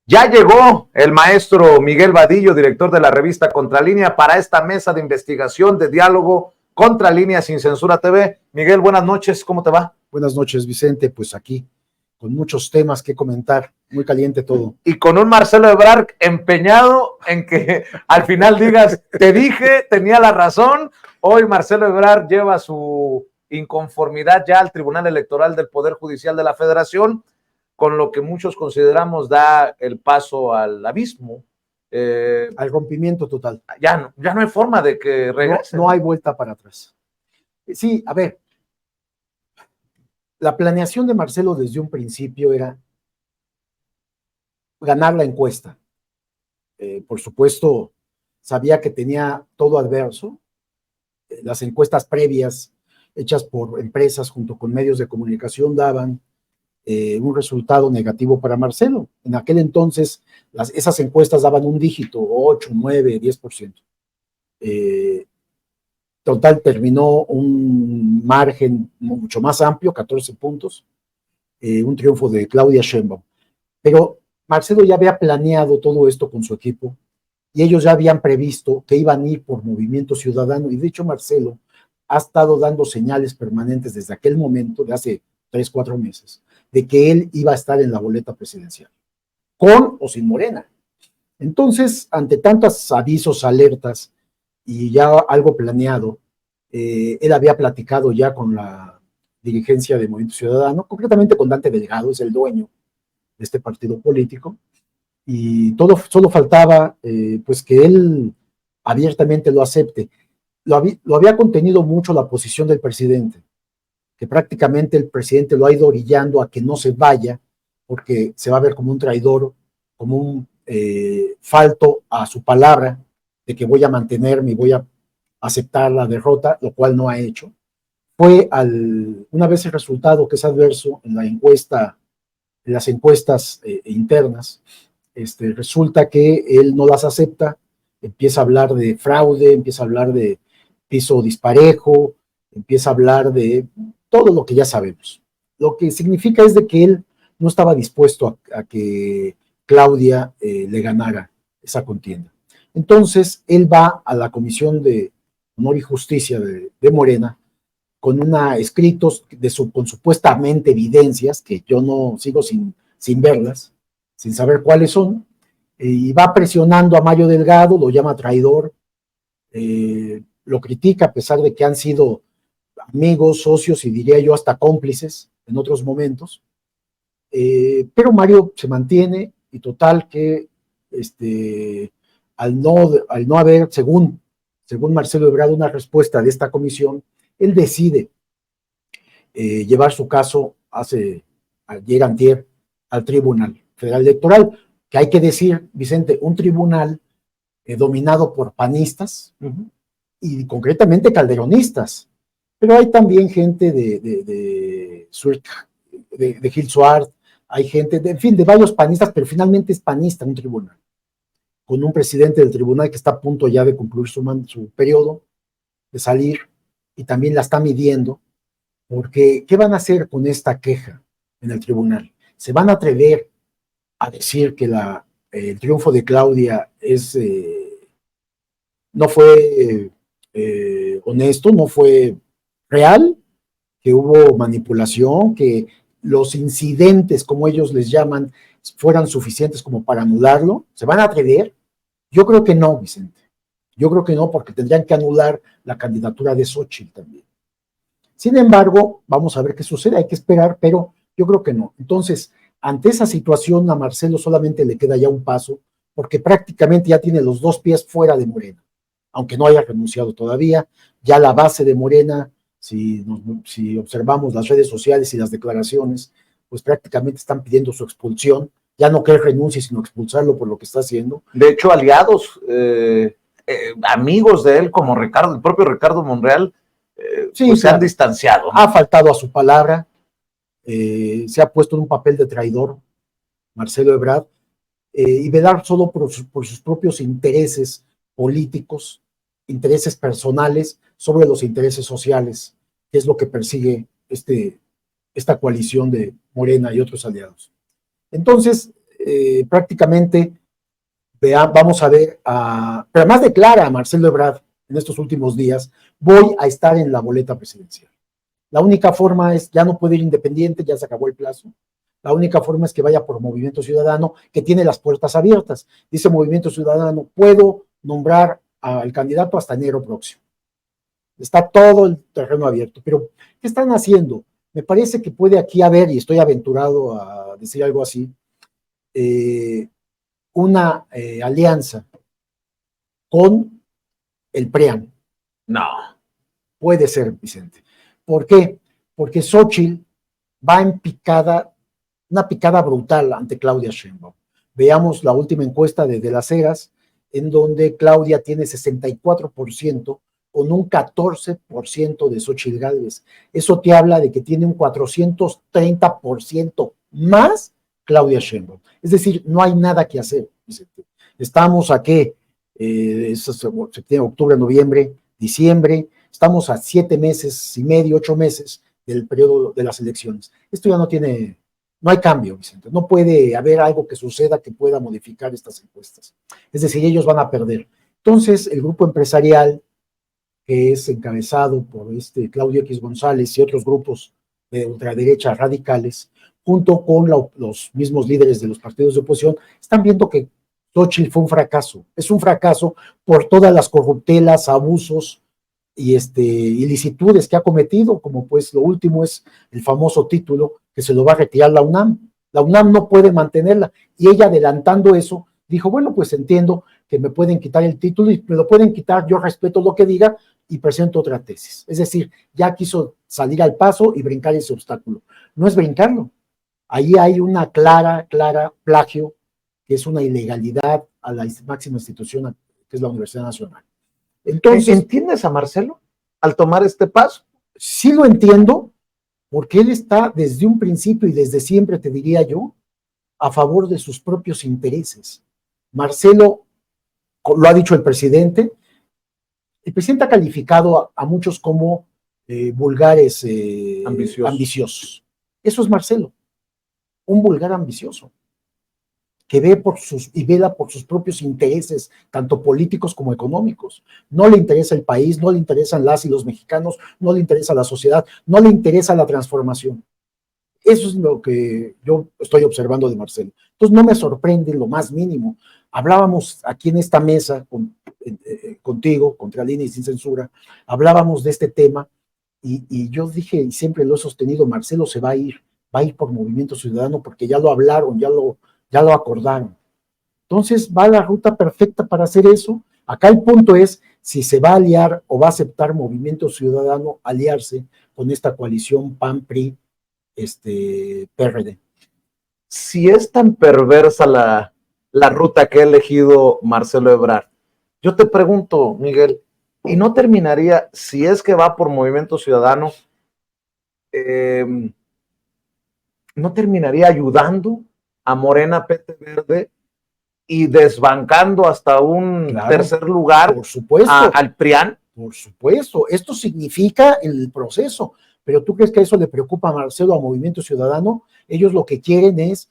Ya llegó el maestro Miguel Vadillo, director de la revista Contralínea, para esta mesa de investigación, de diálogo, Contralínea sin Censura TV. Miguel, buenas noches, ¿cómo te va? Buenas noches, Vicente, pues aquí, con muchos temas que comentar, muy caliente todo. Y con un Marcelo Ebrard empeñado en que al final digas, te dije, tenía la razón. Hoy Marcelo Ebrard lleva su inconformidad ya al Tribunal Electoral del Poder Judicial de la Federación, con lo que muchos consideramos da el paso al abismo. Al rompimiento total. Ya no hay forma de que regrese. No hay vuelta para atrás. Sí, a ver, la planeación de Marcelo desde un principio era ganar la encuesta. Por supuesto, sabía que tenía todo adverso. Las encuestas previas hechas por empresas junto con medios de comunicación daban un resultado negativo para Marcelo. En aquel entonces, esas encuestas daban un dígito, 8, 9, 10%. Total, terminó un margen mucho más amplio, 14 puntos, un triunfo de Claudia Sheinbaum. Pero Marcelo ya había planeado todo esto con su equipo y ellos ya habían previsto que iban a ir por Movimiento Ciudadano, y de hecho Marcelo ha estado dando señales permanentes desde aquel momento, de hace 3, 4 meses, de que él iba a estar en la boleta presidencial, con o sin Morena. Entonces, ante tantos avisos, alertas y ya algo planeado, él había platicado ya con la dirigencia de Movimiento Ciudadano, concretamente con Dante Delgado, es el dueño de este partido político, y solo faltaba pues que él abiertamente lo acepte. Lo había contenido mucho la posición del presidente, que prácticamente el presidente lo ha ido orillando a que no se vaya, porque se va a ver como un traidor, como un falto a su palabra, de que voy a mantenerme y voy a aceptar la derrota, lo cual no ha hecho. Fue una vez el resultado que es adverso en la encuesta, en las encuestas internas, resulta que él no las acepta, empieza a hablar de fraude, empieza a hablar de piso disparejo, empieza a hablar de todo lo que ya sabemos. Lo que significa es de que él no estaba dispuesto a que Claudia le ganara esa contienda. Entonces, él va a la Comisión de Honor y Justicia de Morena con escritos con supuestamente evidencias, que yo no sigo sin verlas, sin saber cuáles son, y va presionando a Mario Delgado, lo llama traidor, lo critica a pesar de que han sido amigos, socios y diría yo hasta cómplices en otros momentos, pero Mario se mantiene y total que al no haber, según Marcelo Ebrard, una respuesta de esta comisión, él decide llevar su caso ayer antier al Tribunal Federal Electoral, que hay que decir, Vicente, un tribunal dominado por panistas y concretamente calderonistas, pero hay también gente de Gil Suárez, hay gente, en fin, de varios panistas, pero finalmente es panista un tribunal, con un presidente del tribunal que está a punto ya de concluir su periodo, de salir, y también la está midiendo, porque ¿qué van a hacer con esta queja en el tribunal? ¿Se van a atrever a decir que el triunfo de Claudia no fue honesto, no fue real, que hubo manipulación, que los incidentes, como ellos les llaman, fueran suficientes como para anularlo? ¿Se van a atrever? Yo creo que no, Vicente. Yo creo que no, porque tendrían que anular la candidatura de Xochitl también. Sin embargo, vamos a ver qué sucede, hay que esperar, pero yo creo que no. Entonces, ante esa situación, a Marcelo solamente le queda ya un paso, porque prácticamente ya tiene los 2 pies fuera de Morena, aunque no haya renunciado todavía. Ya la base de Morena, si observamos las redes sociales y las declaraciones, pues prácticamente están pidiendo su expulsión. Ya no que él renuncie, sino expulsarlo por lo que está haciendo. De hecho, aliados, amigos de él, como el propio Ricardo Monreal, sí, pues claro, se han distanciado, ¿no? Ha faltado a su palabra, se ha puesto en un papel de traidor, Marcelo Ebrard, y velar solo por sus propios intereses políticos, intereses personales, sobre los intereses sociales, que es lo que persigue esta coalición de Morena y otros aliados. Entonces, prácticamente vamos a ver, pero además declara a Marcelo Ebrard en estos últimos días, voy a estar en la boleta presidencial. La única forma es, ya no puede ir independiente, ya se acabó el plazo. La única forma es que vaya por Movimiento Ciudadano, que tiene las puertas abiertas. Dice Movimiento Ciudadano, puedo nombrar al candidato hasta enero próximo. Está todo el terreno abierto. Pero, ¿qué están haciendo? Me parece que puede aquí haber, y estoy aventurado a decir algo así, una alianza con el PRIAN. No. Puede ser, Vicente. ¿Por qué? Porque Xóchitl va en picada, una picada brutal ante Claudia Sheinbaum. Veamos la última encuesta de Las Heras, en donde Claudia tiene 64% con un 14% de Xóchitl Gálvez. Eso te habla de que tiene un 430% más Claudia Sheinbaum. Es decir, no hay nada que hacer, Vicente. Estamos a qué, septiembre, octubre, noviembre, diciembre, estamos a 7 meses y medio, 8 meses del periodo de las elecciones. Esto ya no hay cambio, Vicente. No puede haber algo que suceda que pueda modificar estas encuestas. Es decir, ellos van a perder. Entonces, el grupo empresarial, que es encabezado por Claudio X González y otros grupos de ultraderecha radicales, junto con los mismos líderes de los partidos de oposición, están viendo que Xóchitl fue un fracaso. Es un fracaso por todas las corruptelas, abusos y ilicitudes que ha cometido, como pues lo último es el famoso título que se lo va a retirar la UNAM. La UNAM no puede mantenerla, y ella, adelantando eso, dijo, bueno, pues entiendo que me pueden quitar el título y me lo pueden quitar, yo respeto lo que diga y presento otra tesis. Es decir, ya quiso salir al paso y brincar ese obstáculo. No es brincarlo. Ahí hay una clara plagio, que es una ilegalidad a la máxima institución, que es la Universidad Nacional. Entonces, ¿entiendes a Marcelo al tomar este paso? Sí lo entiendo, porque él está desde un principio y desde siempre, te diría yo, a favor de sus propios intereses. Marcelo, lo ha dicho el presidente ha calificado a muchos como vulgares ambiciosos. Eso es Marcelo, un vulgar ambicioso, que ve y vela por sus propios intereses, tanto políticos como económicos. No le interesa el país, no le interesan las y los mexicanos, no le interesa la sociedad, no le interesa la transformación. Eso es lo que yo estoy observando de Marcelo. Entonces no me sorprende lo más mínimo. Hablábamos aquí en esta mesa contigo, contra línea y sin censura, hablábamos de este tema y yo dije, y siempre lo he sostenido, Marcelo se va a ir por Movimiento Ciudadano porque ya lo hablaron, ya lo acordaron. Entonces va la ruta perfecta para hacer eso. Acá el punto es si se va a aliar o va a aceptar Movimiento Ciudadano aliarse con esta coalición PAN-PRI, PRD. Si es tan perversa la ruta que ha elegido Marcelo Ebrard, yo te pregunto, Miguel, ¿y no terminaría, si es que va por Movimiento Ciudadano, no terminaría ayudando a Morena PT Verde y desbancando hasta un tercer lugar, por supuesto, al PRIAN? Por supuesto, esto significa el proceso, pero ¿tú crees que eso le preocupa a Marcelo, a Movimiento Ciudadano? Ellos lo que quieren es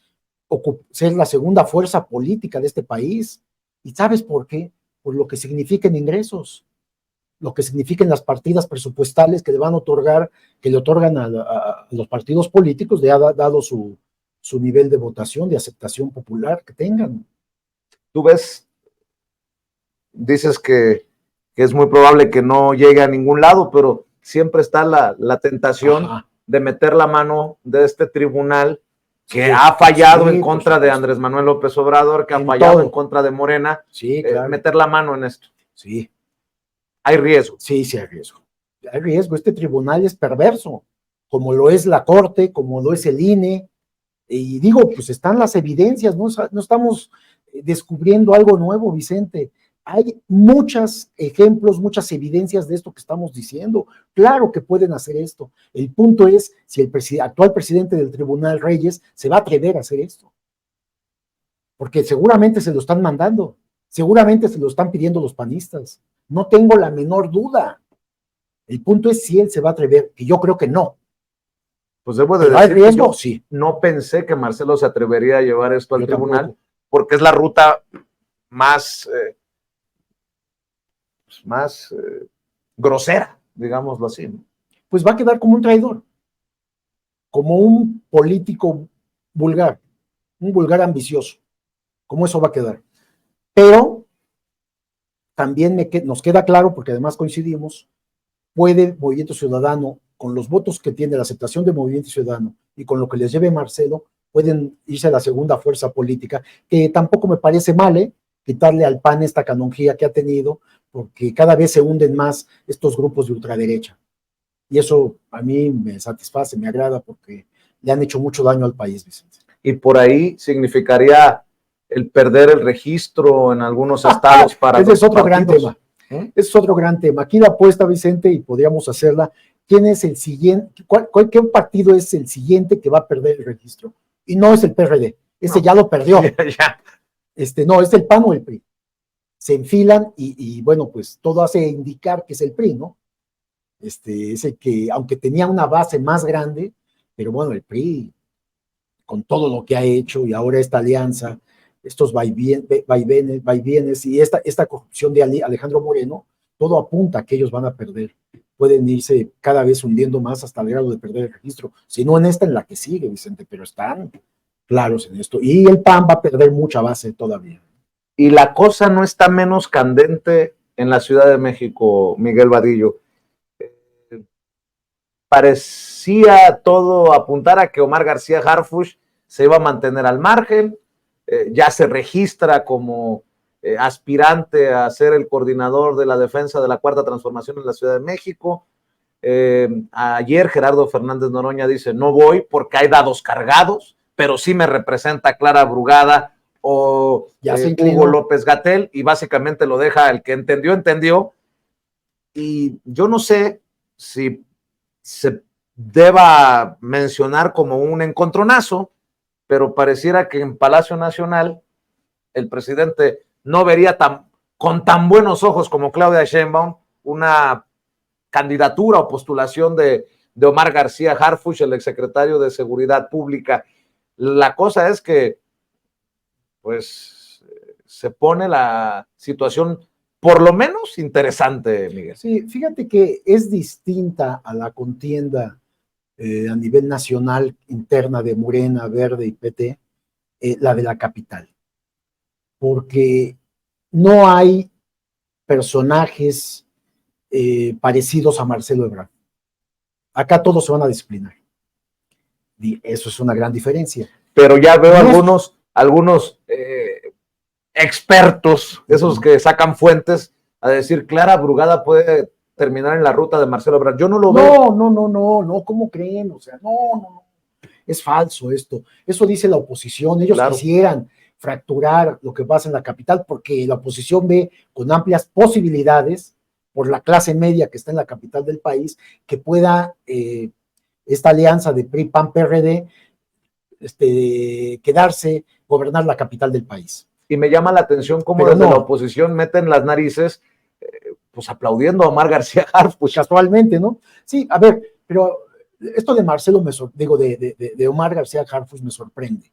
ser la segunda fuerza política de este país. ¿Y sabes por qué? Por lo que significan ingresos, lo que significan las partidas presupuestales que le van a otorgar, que le otorgan a los partidos políticos, dado su nivel de votación, de aceptación popular que tengan. Tú ves, dices que es muy probable que no llegue a ningún lado, pero siempre está la tentación de meter la mano de este tribunal que ha fallado en contra de Andrés Manuel López Obrador, que ha fallado en contra de Morena, meter la mano en esto. Sí. ¿Hay riesgo? Sí, hay riesgo. Hay riesgo. Este tribunal es perverso, como lo es la Corte, como lo es el INE. Y digo, pues están las evidencias, no estamos descubriendo algo nuevo, Vicente. Hay muchos ejemplos, muchas evidencias de esto que estamos diciendo. Claro que pueden hacer esto. El punto es si el actual presidente del Tribunal, Reyes, se va a atrever a hacer esto. Porque seguramente se lo están mandando, seguramente se lo están pidiendo los panistas. No tengo la menor duda. El punto es si él se va a atrever, que yo creo que no. Pues debo de ¿Hay decir riesgo? que yo Sí. no pensé que Marcelo se atrevería a llevar esto al Yo tribunal, tampoco. porque es la ruta más, grosera, digámoslo así, ¿no? Pues va a quedar como un traidor, como un político vulgar, un vulgar ambicioso. ¿Cómo eso va a quedar? Pero también nos queda claro, porque además coincidimos, puede Movimiento Ciudadano, con los votos que tiene la aceptación de Movimiento Ciudadano y con lo que les lleve Marcelo, pueden irse a la segunda fuerza política, que tampoco me parece mal, quitarle al PAN esta canonjía que ha tenido, porque cada vez se hunden más estos grupos de ultraderecha. Y eso a mí me satisface, me agrada, porque le han hecho mucho daño al país, Vicente. Y por ahí significaría el perder el registro en algunos estados para ese los es otro gran partidos. tema. Ese es otro gran tema. Aquí la apuesta, Vicente, y podríamos hacerla. ¿Quién es el siguiente? ¿Qué partido es el siguiente que va a perder el registro? Y no es el PRD. Ese ya lo perdió. Ya. No, es el PAN o el PRI. Se enfilan y bueno, pues todo hace indicar que es el PRI, ¿no? Es el que, aunque tenía una base más grande, pero bueno, el PRI, con todo lo que ha hecho y ahora esta alianza, estos vaivienes y esta corrupción de Alejandro Moreno, todo apunta a que ellos van a perder. Pueden irse cada vez hundiendo más hasta el grado de perder el registro. Si no en esta, en la que sigue, Vicente, pero están claros en esto. Y el PAN va a perder mucha base todavía. Y la cosa no está menos candente en la Ciudad de México, Miguel Vadillo. Parecía todo apuntar a que Omar García Harfuch se iba a mantener al margen, ya se registra como aspirante a ser el coordinador de la defensa de la Cuarta Transformación en la Ciudad de México. Ayer Gerardo Fernández Noroña dice, no voy porque hay dados cargados, pero sí me representa Clara Brugada o Hugo López-Gatell, y básicamente lo deja el que entendió, entendió. Y yo no sé si se deba mencionar como un encontronazo, pero pareciera que en Palacio Nacional el presidente no vería con tan buenos ojos como Claudia Sheinbaum una candidatura o postulación de Omar García Harfuch, el exsecretario de Seguridad Pública. La cosa es que pues se pone la situación por lo menos interesante, Miguel. Sí, fíjate que es distinta a la contienda a nivel nacional interna de Morena, Verde y PT, la de la capital, porque no hay personajes parecidos a Marcelo Ebrard. Acá todos se van a disciplinar. Y eso es una gran diferencia. Pero ya veo algunos expertos, esos que sacan fuentes, a decir, Clara Brugada puede terminar en la ruta de Marcelo Ebrard. Yo no lo veo. No, ¿cómo creen? O sea, no. Es falso esto. Eso dice la oposición. Ellos quisieran fracturar lo que pasa en la capital porque la oposición ve con amplias posibilidades por la clase media que está en la capital del país que pueda esta alianza de PRI, PAN, PRD quedarse, gobernar la capital del país. Y me llama la atención cómo desde la oposición meten las narices pues aplaudiendo a Omar García Harfuch. Casualmente, ¿no? Sí, a ver, pero esto de Marcelo, de Omar García Harfuch me sorprende.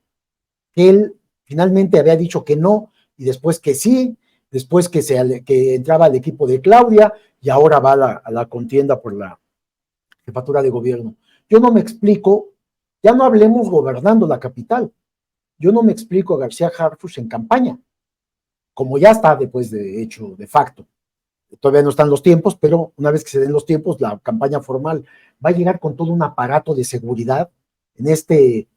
Él finalmente había dicho que no, y después que sí, después que entraba al equipo de Claudia, y ahora va a la contienda por la jefatura de gobierno. Yo no me explico, ya no hablemos gobernando la capital, yo no me explico a García Harfuch en campaña, como ya está después de hecho, de facto. Todavía no están los tiempos, pero una vez que se den los tiempos, la campaña formal va a llegar con todo un aparato de seguridad en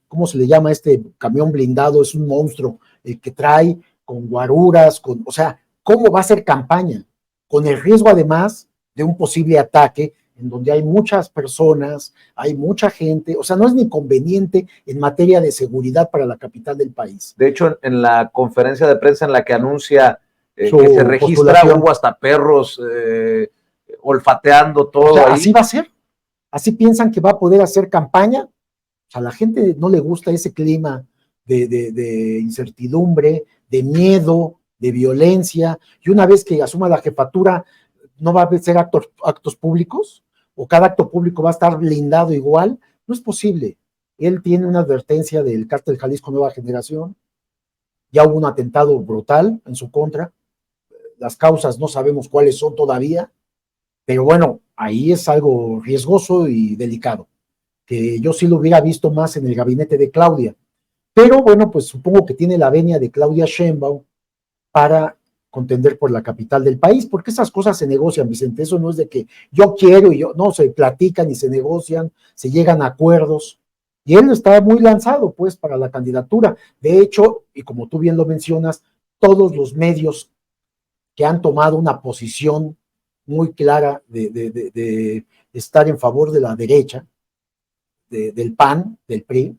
¿cómo se le llama? Este camión blindado, es un monstruo el que trae con guaruras, o sea, ¿cómo va a ser campaña? Con el riesgo además de un posible ataque en donde hay muchas personas, hay mucha gente, o sea, no es ni conveniente en materia de seguridad para la capital del país. De hecho, en la conferencia de prensa en la que anuncia que se registra, hubo hasta perros olfateando todo. O sea, así va a ser. Así piensan que va a poder hacer campaña. O sea, a la gente no le gusta ese clima de incertidumbre, de miedo, de violencia. Y una vez que asuma la jefatura, no va a ser actos públicos, o cada acto público va a estar blindado igual. No es posible. Él tiene una advertencia del Cártel Jalisco Nueva Generación, ya hubo un atentado brutal en su contra, las causas no sabemos cuáles son todavía, pero bueno, ahí es algo riesgoso y delicado, que yo sí lo hubiera visto más en el gabinete de Claudia, pero bueno, pues supongo que tiene la venia de Claudia Sheinbaum para contender por la capital del país, porque esas cosas se negocian, Vicente, eso no es de que yo quiero y yo, no, se platican y se negocian, se llegan a acuerdos, y él está muy lanzado, pues, para la candidatura. De hecho, y como tú bien lo mencionas, todos los medios que han tomado una posición muy clara de estar en favor de la derecha, del PAN, del PRI,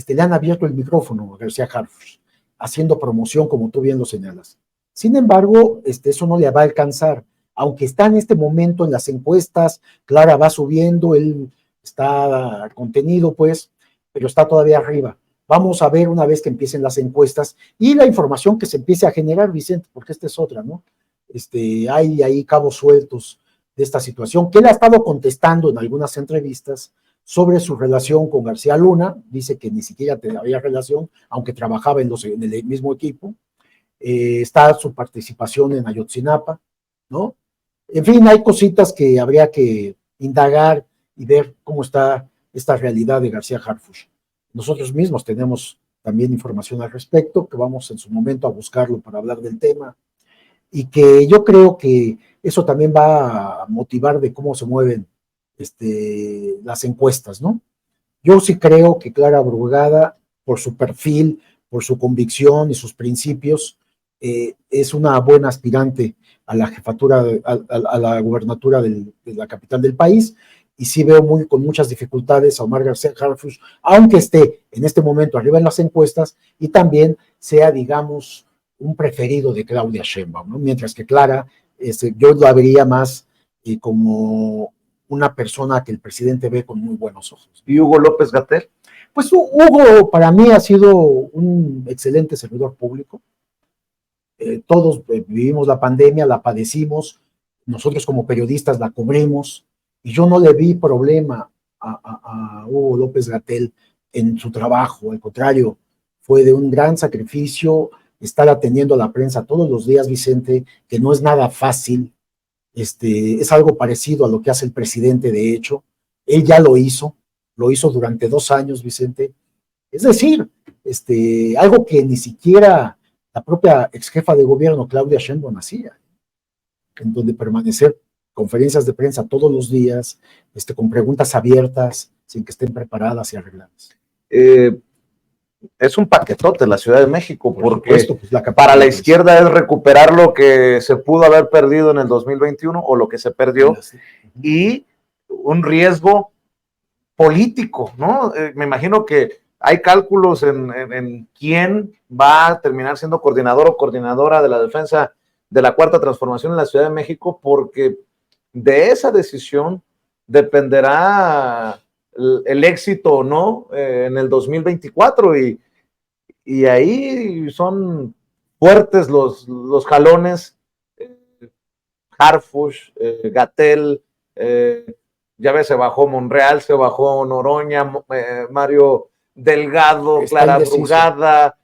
le han abierto el micrófono a García Harfuch, haciendo promoción, como tú bien lo señalas. Sin embargo, eso no le va a alcanzar, aunque está en este momento en las encuestas, Clara va subiendo, él está contenido, pues, pero está todavía arriba. Vamos a ver una vez que empiecen las encuestas y la información que se empiece a generar, Vicente, porque esta es otra, ¿no? Hay ahí cabos sueltos de esta situación, que él ha estado contestando en algunas entrevistas sobre su relación con García Luna, dice que ni siquiera había relación, aunque trabajaba en el mismo equipo, está su participación en Ayotzinapa, ¿no? En fin, hay cositas que habría que indagar y ver cómo está esta realidad de García Harfuch. Nosotros mismos tenemos también información al respecto, que vamos en su momento a buscarlo para hablar del tema, y que yo creo que eso también va a motivar de cómo se mueven las encuestas, ¿no? Yo sí creo que Clara Brugada, por su perfil, por su convicción y sus principios, es una buena aspirante a la jefatura, a la gubernatura de la capital del país, y sí veo con muchas dificultades a Omar García Harfuch, aunque esté en este momento arriba en las encuestas, y también sea, digamos, un preferido de Claudia Sheinbaum, ¿no? Mientras que Clara, yo la vería más como una persona que el presidente ve con muy buenos ojos. ¿Y Hugo López-Gatell? Pues Hugo para mí ha sido un excelente servidor público. Todos vivimos la pandemia, la padecimos, nosotros como periodistas la cubrimos, y yo no le vi problema a Hugo López-Gatell en su trabajo, al contrario, fue de un gran sacrificio estar atendiendo a la prensa todos los días, Vicente, que no es nada fácil. Es algo parecido a lo que hace el presidente, de hecho. Él ya lo hizo durante 2 años, Vicente. Es decir, algo que ni siquiera la propia ex jefa de gobierno, Claudia Sheinbaum, hacía, en donde permanecer conferencias de prensa todos los días, con preguntas abiertas, sin que estén preparadas y arregladas. Es un paquetote la Ciudad de México, porque supuesto, pues, para la izquierda es recuperar lo que se pudo haber perdido en el 2021 o lo que se perdió, y un riesgo político, ¿no? Me imagino que hay cálculos en quién va a terminar siendo coordinador o coordinadora de la defensa de la Cuarta Transformación en la Ciudad de México, porque de esa decisión dependerá el éxito o no en el 2024, y ahí son fuertes los jalones. Harfuch, Gatell, ya ves, se bajó Monreal, se bajó Noroña, Mario Delgado, Clara Brugada,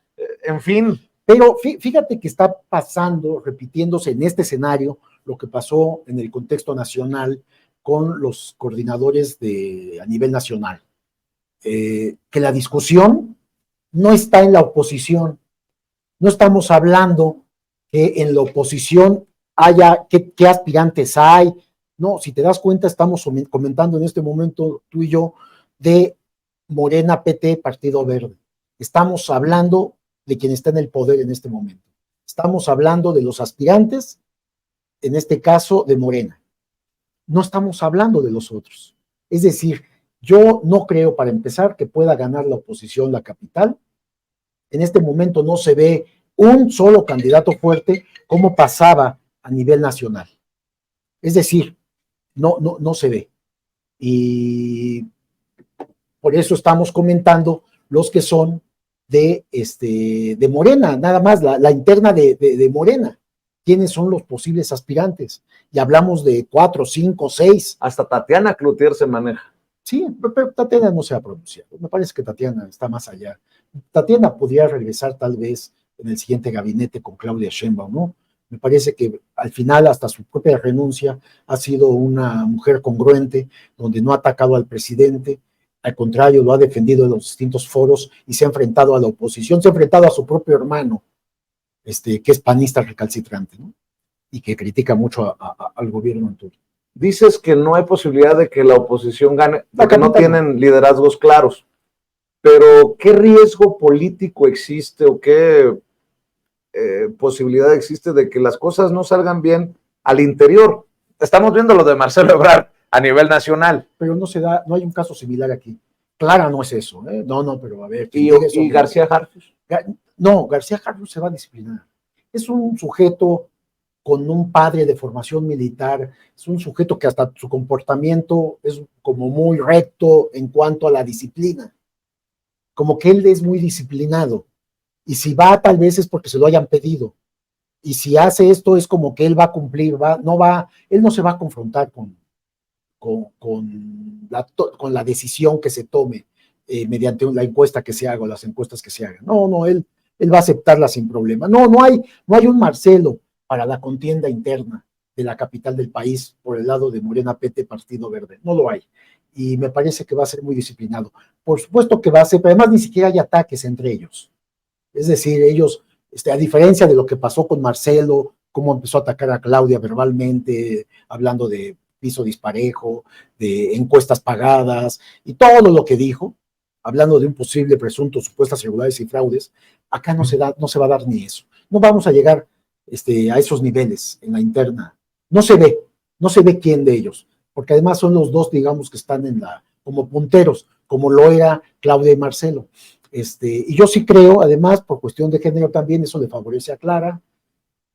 en fin. Pero fíjate que está pasando, repitiéndose en este escenario, lo que pasó en el contexto nacional con los coordinadores a nivel nacional. Que la discusión no está en la oposición. No estamos hablando que en la oposición haya qué aspirantes hay. No, si te das cuenta, estamos comentando en este momento tú y yo de Morena, PT, Partido Verde. Estamos hablando de quien está en el poder en este momento. Estamos hablando de los aspirantes, en este caso de Morena. No estamos hablando de los otros. Es decir, yo no creo, para empezar, que pueda ganar la oposición la capital. En este momento no se ve un solo candidato fuerte como pasaba a nivel nacional. Es decir, no se ve. Y por eso estamos comentando los que son de Morena, nada más, la interna de Morena. ¿Quiénes son los posibles aspirantes? Y hablamos de 4, 5, 6. Hasta Tatiana Cloutier se maneja. Sí, pero Tatiana no se ha pronunciado. Me parece que Tatiana está más allá. Tatiana podría regresar tal vez en el siguiente gabinete con Claudia Sheinbaum, ¿no? Me parece que al final, hasta su propia renuncia, ha sido una mujer congruente, donde no ha atacado al presidente, al contrario, lo ha defendido en los distintos foros y se ha enfrentado a la oposición, se ha enfrentado a su propio hermano, que es panista recalcitrante, ¿no? Y que critica mucho al gobierno actual. Dices que no hay posibilidad de que la oposición gane, La porque no capital no. tienen liderazgos claros. Pero, ¿qué riesgo político existe o qué posibilidad existe de que las cosas no salgan bien al interior? Estamos viendo lo de Marcelo Ebrard a nivel nacional. Pero no se da, no hay un caso similar aquí. Clara no es eso, ¿eh? No, pero a ver. ¿Y García Harfuch? No, García Harfuch se va a disciplinar. Es un sujeto con un padre de formación militar, es un sujeto que hasta su comportamiento es como muy recto en cuanto a la disciplina. Como que él es muy disciplinado. Y si va, tal vez es porque se lo hayan pedido. Y si hace esto, es como que él va a cumplir, él no se va a confrontar con la decisión que se tome mediante la encuesta que se haga o las encuestas que se hagan. No, él va a aceptarla sin problema. No hay un Marcelo para la contienda interna de la capital del país por el lado de Morena, PT, Partido Verde. No lo hay. Y me parece que va a ser muy disciplinado. Por supuesto que va a ser, pero además ni siquiera hay ataques entre ellos. Es decir, ellos, a diferencia de lo que pasó con Marcelo, cómo empezó a atacar a Claudia verbalmente, hablando de piso disparejo, de encuestas pagadas y todo lo que dijo, hablando de un posible presunto, supuestas irregularidades y fraudes, acá no se va a dar ni eso. No vamos a llegar a esos niveles en la interna. No se ve quién de ellos, porque además son los dos, digamos, que están como punteros, como lo era Claudia y Marcelo. Y yo sí creo, además, por cuestión de género también, eso le favorece a Clara.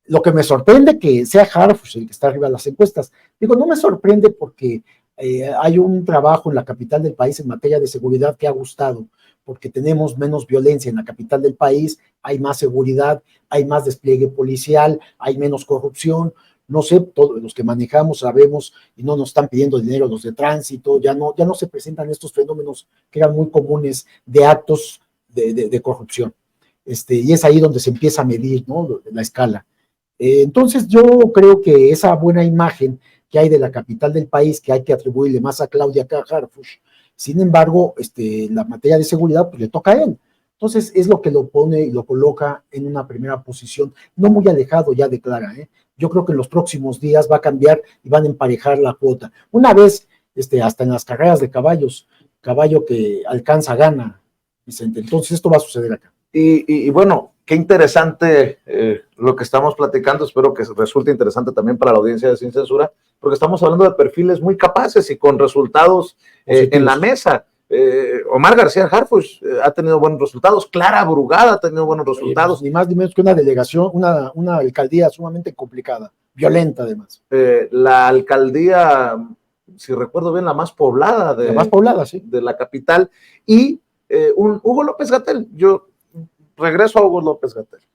Lo que me sorprende que sea Harfuch el que está arriba de las encuestas. Digo, no me sorprende porque hay un trabajo en la capital del país en materia de seguridad que ha gustado, porque tenemos menos violencia en la capital del país, hay más seguridad, hay más despliegue policial, hay menos corrupción. No sé, todos los que manejamos sabemos y no nos están pidiendo dinero los de tránsito, ya no se presentan estos fenómenos que eran muy comunes de actos de corrupción. Y es ahí donde se empieza a medir, ¿no?, la escala. Entonces yo creo que esa buena imagen que hay de la capital del país, que hay que atribuirle más a Claudia que a Harfuch, sin embargo, la materia de seguridad pues le toca a él. Entonces es lo que lo pone y lo coloca en una primera posición, no muy alejado ya de Clara, ¿eh? Yo creo que en los próximos días va a cambiar y van a emparejar la cuota. Una vez, hasta en las carreras de caballos, caballo que alcanza gana, Vicente. Entonces esto va a suceder acá. Y bueno, qué interesante lo que estamos platicando. Espero que resulte interesante también para la audiencia de Sin Censura, porque estamos hablando de perfiles muy capaces y con resultados en la mesa. Omar García Harfuch ha tenido buenos resultados, Clara Brugada ha tenido buenos resultados. Pues, ni más ni menos que una delegación, una alcaldía sumamente complicada, violenta además. La alcaldía, si recuerdo bien, la más poblada sí, de la capital, y un Hugo López-Gatell. Yo regreso a Hugo López-Gatell,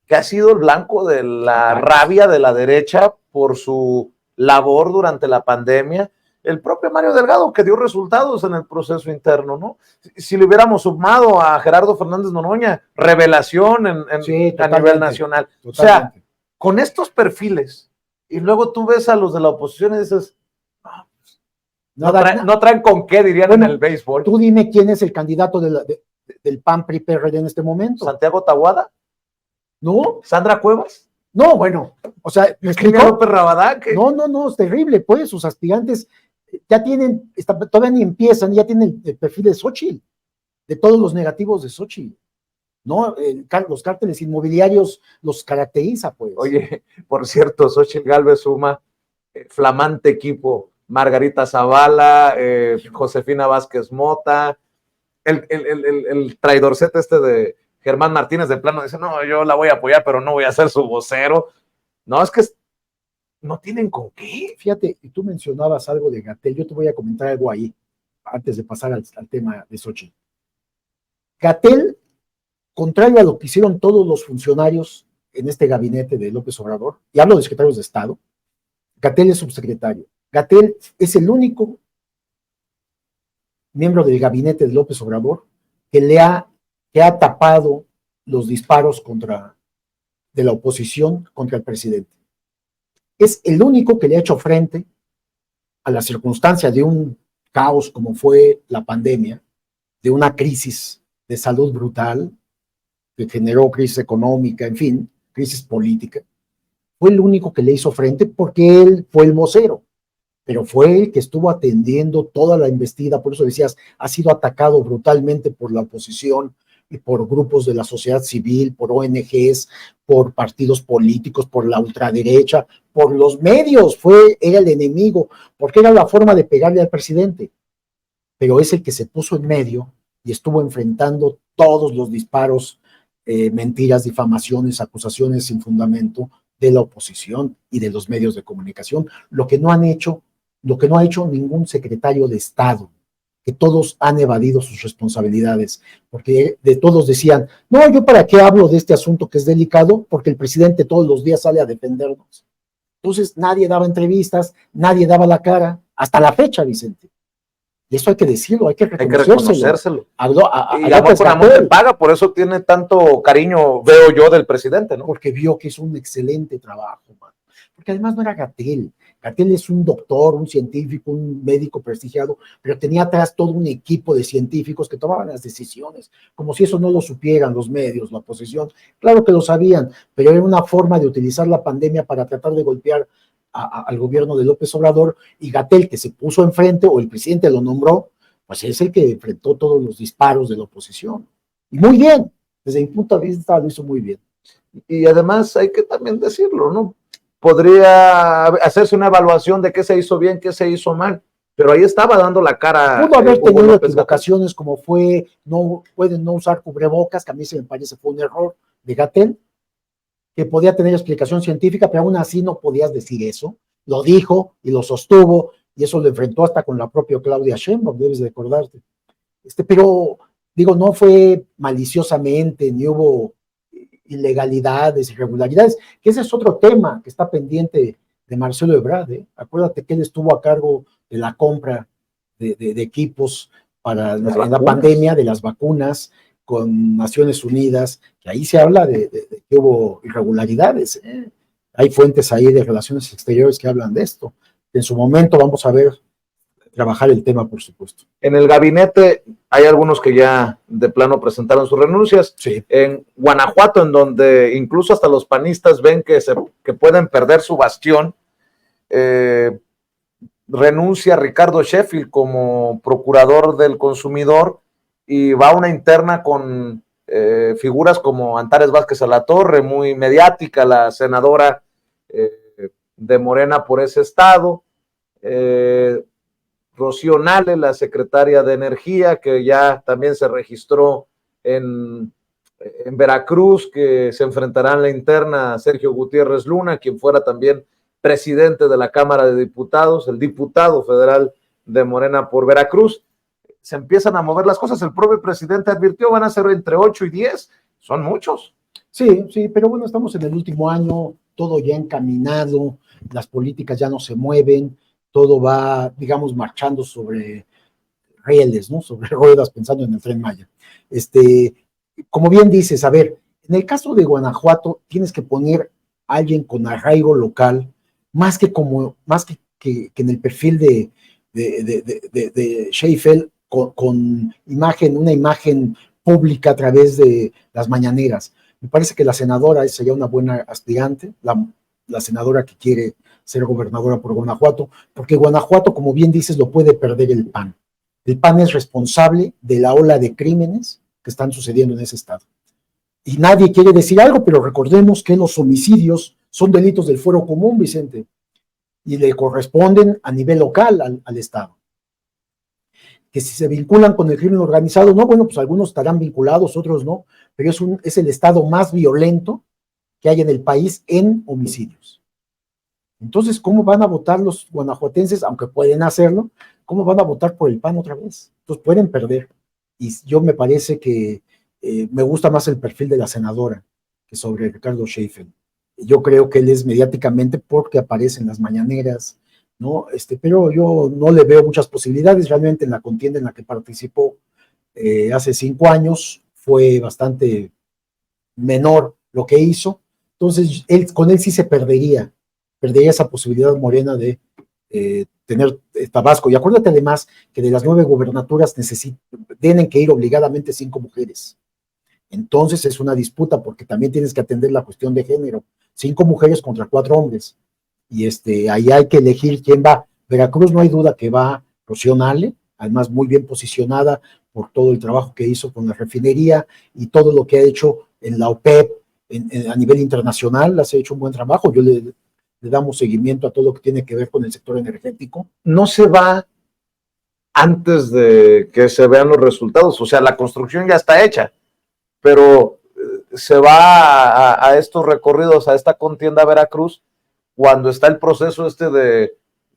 que ha sido el blanco de la rabia de la derecha por su labor durante la pandemia. El propio Mario Delgado, que dio resultados en el proceso interno, ¿no? Si le hubiéramos sumado a Gerardo Fernández Noroña, revelación a nivel nacional. Totalmente. O sea, con estos perfiles, y luego tú ves a los de la oposición y dices, no traen con qué, dirían en el béisbol. Tú dime quién es el candidato del PAN-PRI-PRD en este momento. ¿Santiago Tahuada? ¿No? ¿Sandra Cuevas? No, bueno, o sea, ¿me explico? López Rabadán, ¿qué? No, es terrible, pues, sus aspirantes ya tienen, todavía ni empiezan, ya tienen el perfil de Xochitl, de todos los negativos de Xochitl, ¿no? Los cárteles inmobiliarios los caracteriza, pues. Oye, por cierto, Xochitl Gálvez suma flamante equipo, Margarita Zavala, Josefina Vázquez Mota, el traidorcete de Germán Martínez de plano dice, no, yo la voy a apoyar, pero no voy a ser su vocero. No, es que no tienen con qué. Fíjate, y tú mencionabas algo de Gatell, yo te voy a comentar algo ahí, antes de pasar al tema de Xochitl. Gatell, contrario a lo que hicieron todos los funcionarios en este gabinete de López Obrador, y hablo de secretarios de Estado, Gatell es subsecretario. Gatell es el único miembro del gabinete de López Obrador, que ha tapado los disparos de la oposición contra el presidente. Es el único que le ha hecho frente a la circunstancia de un caos como fue la pandemia, de una crisis de salud brutal que generó crisis económica, en fin, crisis política. Fue el único que le hizo frente porque él fue el vocero, pero fue el que estuvo atendiendo toda la embestida. Por eso decías, ha sido atacado brutalmente por la oposición y por grupos de la sociedad civil, por ONGs, por partidos políticos, por la ultraderecha, por los medios. Era el enemigo, porque era la forma de pegarle al presidente. Pero es el que se puso en medio y estuvo enfrentando todos los disparos, mentiras, difamaciones, acusaciones sin fundamento de la oposición y de los medios de comunicación, lo que no ha hecho ningún secretario de Estado, que todos han evadido sus responsabilidades, porque de todos decían, no, yo para qué hablo de este asunto que es delicado, porque el presidente todos los días sale a defendernos. Entonces nadie daba entrevistas, nadie daba la cara, hasta la fecha, Vicente. Y eso hay que decirlo, hay que reconocérselo. Y amor con amor te paga, por eso tiene tanto cariño, veo yo, del presidente, ¿no? Porque vio que es un excelente trabajo, man. Porque además no era Gatell. Gatell es un doctor, un científico, un médico prestigiado, pero tenía atrás todo un equipo de científicos que tomaban las decisiones, como si eso no lo supieran los medios, la oposición. Claro que lo sabían, pero era una forma de utilizar la pandemia para tratar de golpear al gobierno de López Obrador, y Gatell, que se puso enfrente, o el presidente lo nombró, pues es el que enfrentó todos los disparos de la oposición. Y muy bien, desde mi punto de vista lo hizo muy bien. Y además hay que también decirlo, ¿no? Podría hacerse una evaluación de qué se hizo bien, qué se hizo mal, pero ahí estaba dando la cara. Pudo haber tenido equivocaciones, como pueden no usar cubrebocas, que a mí se me parece fue un error de Gatell, que podía tener explicación científica, pero aún así no podías decir eso. Lo dijo y lo sostuvo, y eso lo enfrentó hasta con la propia Claudia Sheinbaum, debes de acordarte. Pero, digo, no fue maliciosamente, ni hubo ilegalidades, irregularidades, que ese es otro tema que está pendiente de Marcelo Ebrard, ¿eh? Acuérdate que él estuvo a cargo de la compra de equipos para la pandemia, de las vacunas, con Naciones Unidas, que ahí se habla de que hubo irregularidades, ¿eh? Hay fuentes ahí de relaciones exteriores que hablan de esto. En su momento vamos a ver trabajar el tema, por supuesto. En el gabinete hay algunos que ya de plano presentaron sus renuncias. Sí. En Guanajuato, en donde incluso hasta los panistas ven que pueden perder su bastión, renuncia Ricardo Sheffield como procurador del consumidor y va a una interna con figuras como Antares Vázquez Alatorre, muy mediática, la senadora de Morena por ese estado, Rocío Nale, la secretaria de Energía, que ya también se registró en Veracruz, que se enfrentará en la interna a Sergio Gutiérrez Luna, quien fuera también presidente de la Cámara de Diputados, el diputado federal de Morena por Veracruz. Se empiezan a mover las cosas. El propio presidente advirtió, van a ser entre 8 y 10, son muchos. Sí, pero bueno, estamos en el último año, todo ya encaminado, las políticas ya no se mueven, todo va, digamos, marchando sobre rieles, ¿no? Sobre ruedas, pensando en el Tren Maya. Como bien dices, a ver, en el caso de Guanajuato, tienes que poner a alguien con arraigo local, más que en el perfil de Sheinbaum, con una imagen pública a través de las mañaneras. Me parece que la senadora sería una buena aspirante, la senadora que quiere ser gobernadora por Guanajuato, porque Guanajuato, como bien dices, lo puede perder el PAN. El PAN es responsable de la ola de crímenes que están sucediendo en ese estado. Y nadie quiere decir algo, pero recordemos que los homicidios son delitos del fuero común, Vicente, y le corresponden a nivel local al Estado. Que si se vinculan con el crimen organizado, no, bueno, pues algunos estarán vinculados, otros no, pero es el estado más violento que hay en el país en homicidios. Entonces, ¿cómo van a votar los guanajuatenses, aunque pueden hacerlo? ¿Cómo van a votar por el PAN otra vez? Entonces pueden perder. Y yo me parece que me gusta más el perfil de la senadora que sobre Ricardo Sheinbaum. Yo creo que él es mediáticamente porque aparece en las mañaneras, ¿no? Pero yo no le veo muchas posibilidades. Realmente en la contienda en la que participó hace 5 años fue bastante menor lo que hizo. Entonces, con él sí se perdería esa posibilidad Morena de tener Tabasco. Y acuérdate además que de las 9 gubernaturas tienen que ir obligadamente 5 mujeres. Entonces es una disputa porque también tienes que atender la cuestión de género. 5 mujeres contra 4 hombres. Y ahí hay que elegir quién va. Veracruz no hay duda que va Rocío Nale, además muy bien posicionada por todo el trabajo que hizo con la refinería y todo lo que ha hecho en la OPEP a nivel internacional, has hecho un buen trabajo. Le damos seguimiento a todo lo que tiene que ver con el sector energético. No se va antes de que se vean los resultados, o sea, la construcción ya está hecha, pero se va a estos recorridos, a esta contienda a Veracruz, cuando está el proceso de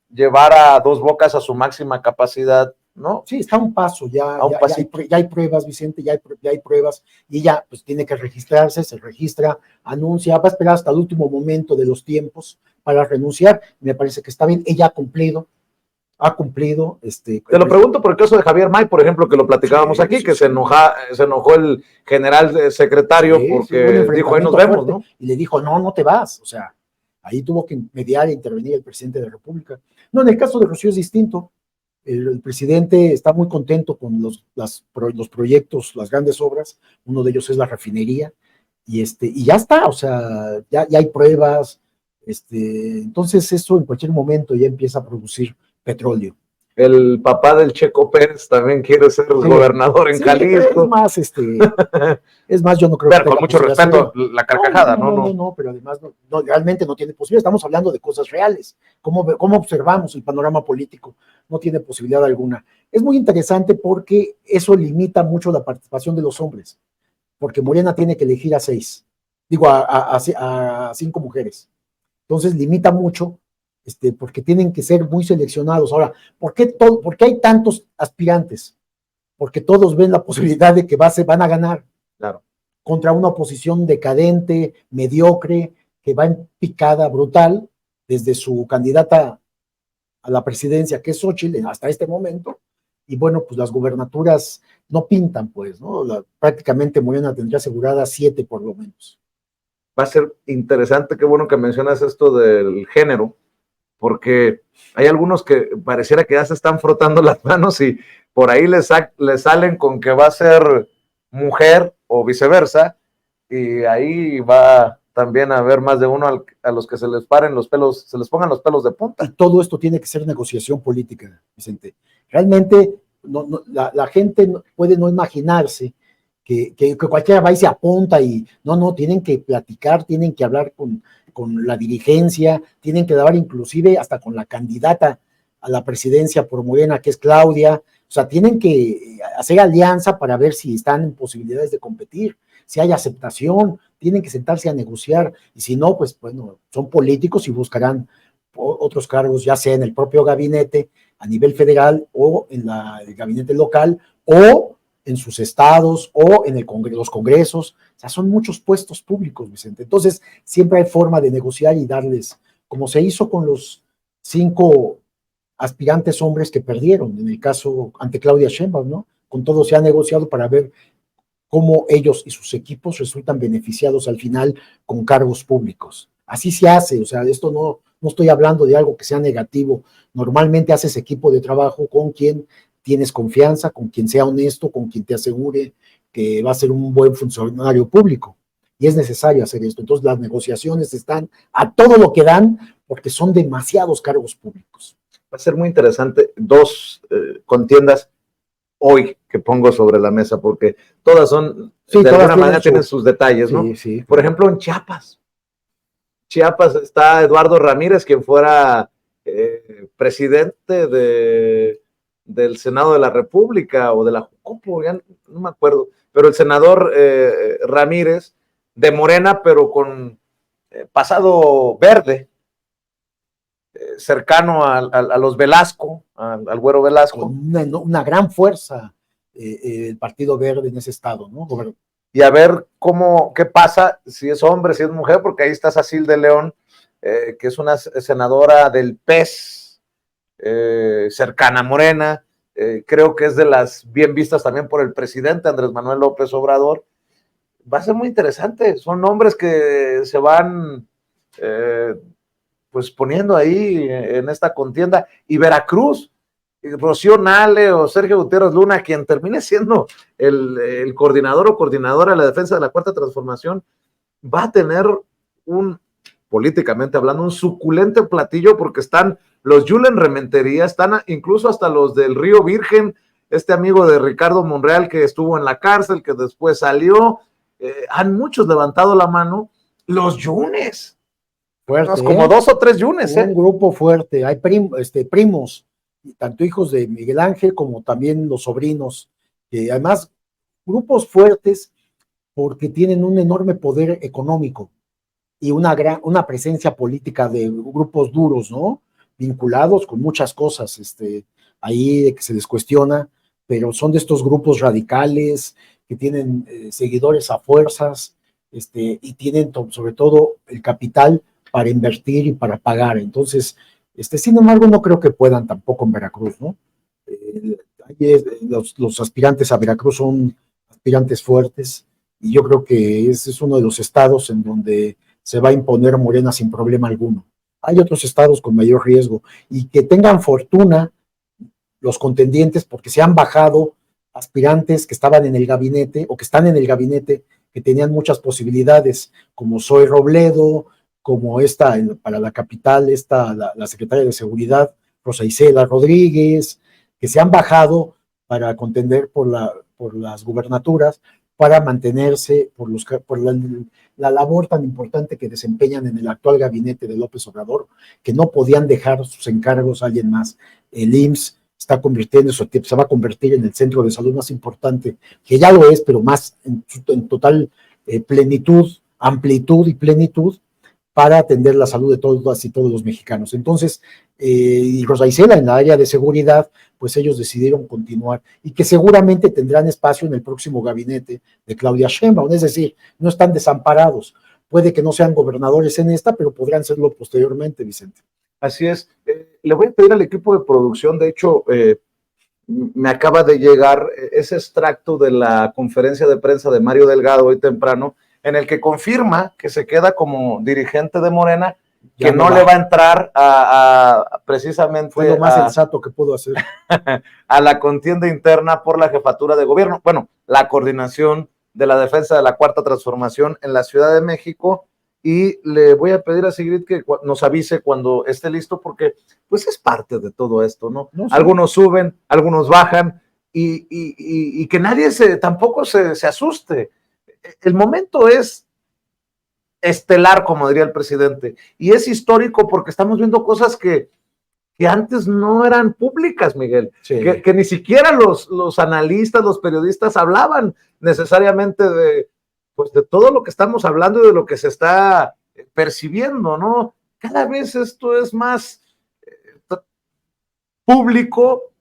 llevar a Dos Bocas a su máxima capacidad, ¿no? Sí, está a un paso, ya hay pruebas, Vicente, ya hay pruebas, y ya pues tiene que registrarse, se registra, anuncia, va a esperar hasta el último momento de los tiempos para renunciar. Me parece que está bien, ella ha cumplido. Te lo pregunto por el caso de Javier May, por ejemplo, que lo platicábamos aquí, que se enojó el general secretario porque dijo, ahí nos vemos, ¿no? Y le dijo, no te vas, o sea, ahí tuvo que mediar e intervenir el presidente de la República. No, en el caso de Rocío es distinto. El presidente está muy contento con los proyectos, las grandes obras. Uno de ellos es la refinería, y ya está, o sea, ya hay pruebas. Entonces eso en cualquier momento ya empieza a producir petróleo. El papá del Checo Pérez también quiere ser gobernador en Jalisco. Es más, yo no creo que con mucho respeto, la carcajada, no, pero además realmente no tiene posibilidad. Estamos hablando de cosas reales. ¿Cómo observamos el panorama político? No tiene posibilidad alguna. Es muy interesante porque eso limita mucho la participación de los hombres, porque Morena tiene que elegir a 6, a 5 mujeres. Entonces limita mucho, porque tienen que ser muy seleccionados. Ahora, ¿por qué hay tantos aspirantes? Porque todos ven la posibilidad de que van a ganar. Claro. Contra una oposición decadente, mediocre, que va en picada brutal, desde su candidata a la presidencia, que es Xóchitl, hasta este momento. Y bueno, pues las gubernaturas no pintan, pues, ¿no? Prácticamente Morena tendría asegurada 7 por lo menos. Va a ser interesante, qué bueno que mencionas esto del género, porque hay algunos que pareciera que ya se están frotando las manos y por ahí les salen con que va a ser mujer o viceversa, y ahí va también a haber más de uno a los que se les pongan los pelos de punta. Y todo esto tiene que ser negociación política, Vicente. Realmente la gente puede no imaginarse que cualquiera va y se apunta y no, tienen que platicar, tienen que hablar con la dirigencia, tienen que hablar inclusive hasta con la candidata a la presidencia por Morena, que es Claudia. O sea, tienen que hacer alianza para ver si están en posibilidades de competir, si hay aceptación, tienen que sentarse a negociar, y si no, pues bueno, son políticos y buscarán otros cargos, ya sea en el propio gabinete a nivel federal o en el gabinete local o en sus estados o en los congresos. O sea, son muchos puestos públicos, Vicente. Entonces, siempre hay forma de negociar y darles, como se hizo con los 5 aspirantes hombres que perdieron, en el caso ante Claudia Sheinbaum, ¿no? Con todo se ha negociado para ver cómo ellos y sus equipos resultan beneficiados al final con cargos públicos. Así se hace, o sea, esto no estoy hablando de algo que sea negativo. Normalmente haces equipo de trabajo con quien tienes confianza, con quien sea honesto, con quien te asegure que va a ser un buen funcionario público. Y es necesario hacer esto. Entonces las negociaciones están a todo lo que dan porque son demasiados cargos públicos. Va a ser muy interesante 2 contiendas hoy que pongo sobre la mesa, porque todas son, de alguna manera tienen sus detalles, ¿no? Sí. Por ejemplo, en Chiapas está Eduardo Ramírez, quien fuera presidente del Senado de la República o de la Jucopo, ya no me acuerdo, pero el senador Ramírez de Morena, pero con pasado verde, cercano a los Velasco, al Güero Velasco. Con una gran fuerza el Partido Verde en ese estado, ¿no? Y a ver qué pasa, si es hombre, si es mujer, porque ahí está Sacil de León, que es una senadora del PES, cercana a Morena, creo que es de las bien vistas también por el presidente Andrés Manuel López Obrador. Va a ser muy interesante, son nombres que se van pues poniendo ahí en esta contienda, y Veracruz, Rocío Nale o Sergio Gutiérrez Luna, quien termine siendo el coordinador o coordinadora de la defensa de la Cuarta Transformación, va a tener políticamente hablando, un suculente platillo, porque están los Yulen Rementería, están incluso hasta los del Río Virgen, este amigo de Ricardo Monreal que estuvo en la cárcel, que después salió, han muchos levantado la mano, los Yunes, fuerte, como 2 o 3 Yunes. Un grupo fuerte, hay primos, tanto hijos de Miguel Ángel como también los sobrinos, que además grupos fuertes porque tienen un enorme poder económico y una presencia política de grupos duros, ¿no? Vinculados con muchas cosas, ahí de que se les cuestiona, pero son de estos grupos radicales que tienen seguidores a fuerzas, y tienen sobre todo el capital para invertir y para pagar. Entonces, sin embargo, no creo que puedan tampoco en Veracruz, ¿no? Los aspirantes a Veracruz son aspirantes fuertes, y yo creo que ese es uno de los estados en donde se va a imponer Morena sin problema alguno. Hay otros estados con mayor riesgo, y que tengan fortuna los contendientes, porque se han bajado aspirantes que estaban en el gabinete o que están en el gabinete, que tenían muchas posibilidades, como Zoe Robledo, como para la capital, la secretaria de Seguridad, Rosa Isela Rodríguez, que se han bajado para contender por las gubernaturas, para mantenerse por la labor tan importante que desempeñan en el actual gabinete de López Obrador, que no podían dejar sus encargos a alguien más. El IMSS se va a convertir en el centro de salud más importante, que ya lo es, pero más en total plenitud, amplitud y plenitud, para atender la salud de todas y todos los mexicanos. Entonces, y Rosa Isela en la área de seguridad, pues ellos decidieron continuar, y que seguramente tendrán espacio en el próximo gabinete de Claudia Sheinbaum, es decir, no están desamparados. Puede que no sean gobernadores en esta, pero podrán serlo posteriormente, Vicente. Así es. Le voy a pedir al equipo de producción, de hecho, me acaba de llegar ese extracto de la conferencia de prensa de Mario Delgado hoy temprano, en el que confirma que se queda como dirigente de Morena, que no le va a entrar precisamente... Fue lo más sensato que pudo hacer. A la contienda interna por la jefatura de gobierno. Bueno, la coordinación de la defensa de la Cuarta Transformación en la Ciudad de México, y le voy a pedir a Sigrid que nos avise cuando esté listo, porque pues es parte de todo esto, ¿no? No, sí. Algunos suben, algunos bajan, y que nadie tampoco se asuste. El momento es estelar, como diría el presidente, y es histórico porque estamos viendo cosas que antes no eran públicas, Miguel, sí. que ni siquiera los analistas, los periodistas hablaban necesariamente de todo lo que estamos hablando y de lo que se está percibiendo, ¿no? Cada vez esto es más público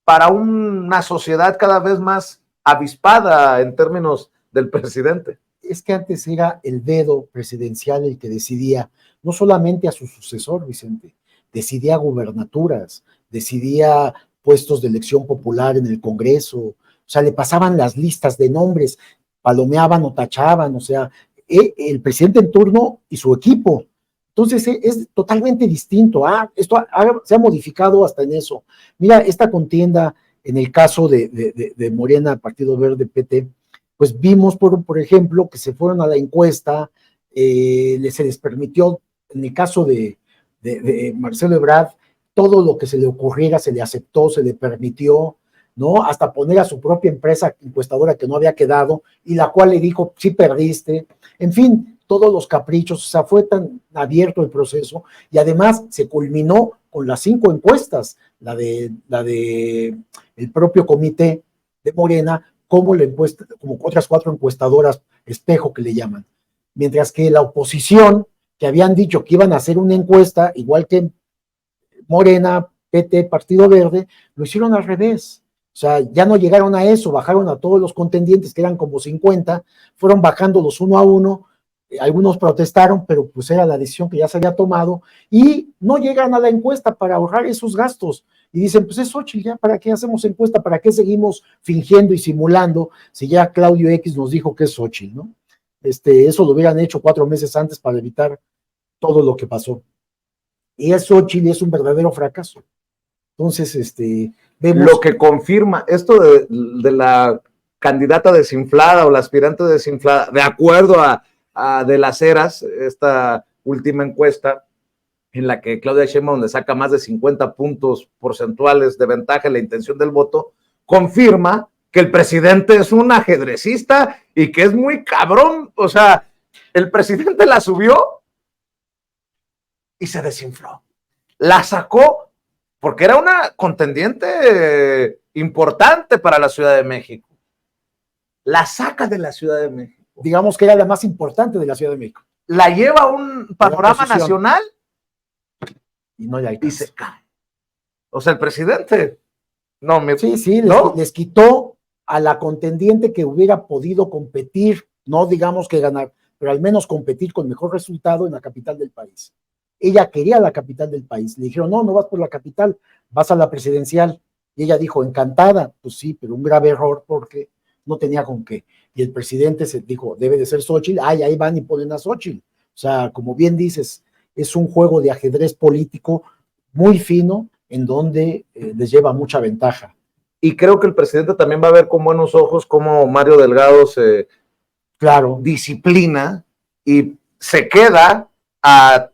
para una sociedad cada vez más avispada en términos del presidente. Es que antes era el dedo presidencial el que decidía, no solamente a su sucesor, Vicente, decidía gubernaturas, decidía puestos de elección popular en el Congreso, o sea, le pasaban las listas de nombres, palomeaban o tachaban, o sea, el presidente en turno y su equipo. Entonces es totalmente distinto. Esto se ha modificado hasta en eso. Mira, esta contienda en el caso de Morena, Partido Verde, PT, pues vimos, por ejemplo, que se fueron a la encuesta, se les permitió, en el caso de Marcelo Ebrard, todo lo que se le ocurriera se le aceptó, se le permitió, ¿no? Hasta poner a su propia empresa encuestadora que no había quedado, y la cual le dijo, sí perdiste, en fin, todos los caprichos, o sea, fue tan abierto el proceso, y además se culminó con las 5 encuestas, la de el propio comité de Morena, como otras 4 encuestadoras espejo que le llaman, mientras que la oposición, que habían dicho que iban a hacer una encuesta, igual que Morena, PT, Partido Verde, lo hicieron al revés. O sea, ya no llegaron a eso, bajaron a todos los contendientes, que eran como 50, fueron bajándolos uno a uno, Algunos protestaron, pero pues era la decisión que ya se había tomado y no llegan a la encuesta para ahorrar esos gastos. Y dicen, pues es Xóchitl, ya, ¿para qué hacemos encuesta? ¿Para qué seguimos fingiendo y simulando si ya Claudio X nos dijo que es Xóchitl, ¿no? Eso lo hubieran hecho 4 meses antes para evitar todo lo que pasó. Y es Xóchitl, es un verdadero fracaso. Entonces, vemos... Lo que confirma esto de la candidata desinflada o la aspirante desinflada, de acuerdo a De las Heras, esta última encuesta, en la que Claudia Sheinbaum le saca más de 50 puntos porcentuales de ventaja en la intención del voto, confirma que el presidente es un ajedrecista y que es muy cabrón. O sea, el presidente la subió y se desinfló. La sacó porque era una contendiente importante para la Ciudad de México. La saca de la Ciudad de México. Digamos que era la más importante de la Ciudad de México. La lleva a un panorama nacional y no le alcanza. Y se cae. O sea, el presidente. No, sí, ¿no? Les quitó a la contendiente que hubiera podido competir, no digamos que ganar, pero al menos competir con mejor resultado en la capital del país. Ella quería la capital del país. Le dijeron, no vas por la capital, vas a la presidencial. Y ella dijo, encantada. Pues sí, pero un grave error porque no tenía con qué. Y el presidente se dijo, debe de ser Xóchitl. Ahí van y ponen a Xóchitl. O sea, como bien dices, es un juego de ajedrez político muy fino en donde les lleva mucha ventaja. Y creo que el presidente también va a ver con buenos ojos cómo Mario Delgado se disciplina y se queda a,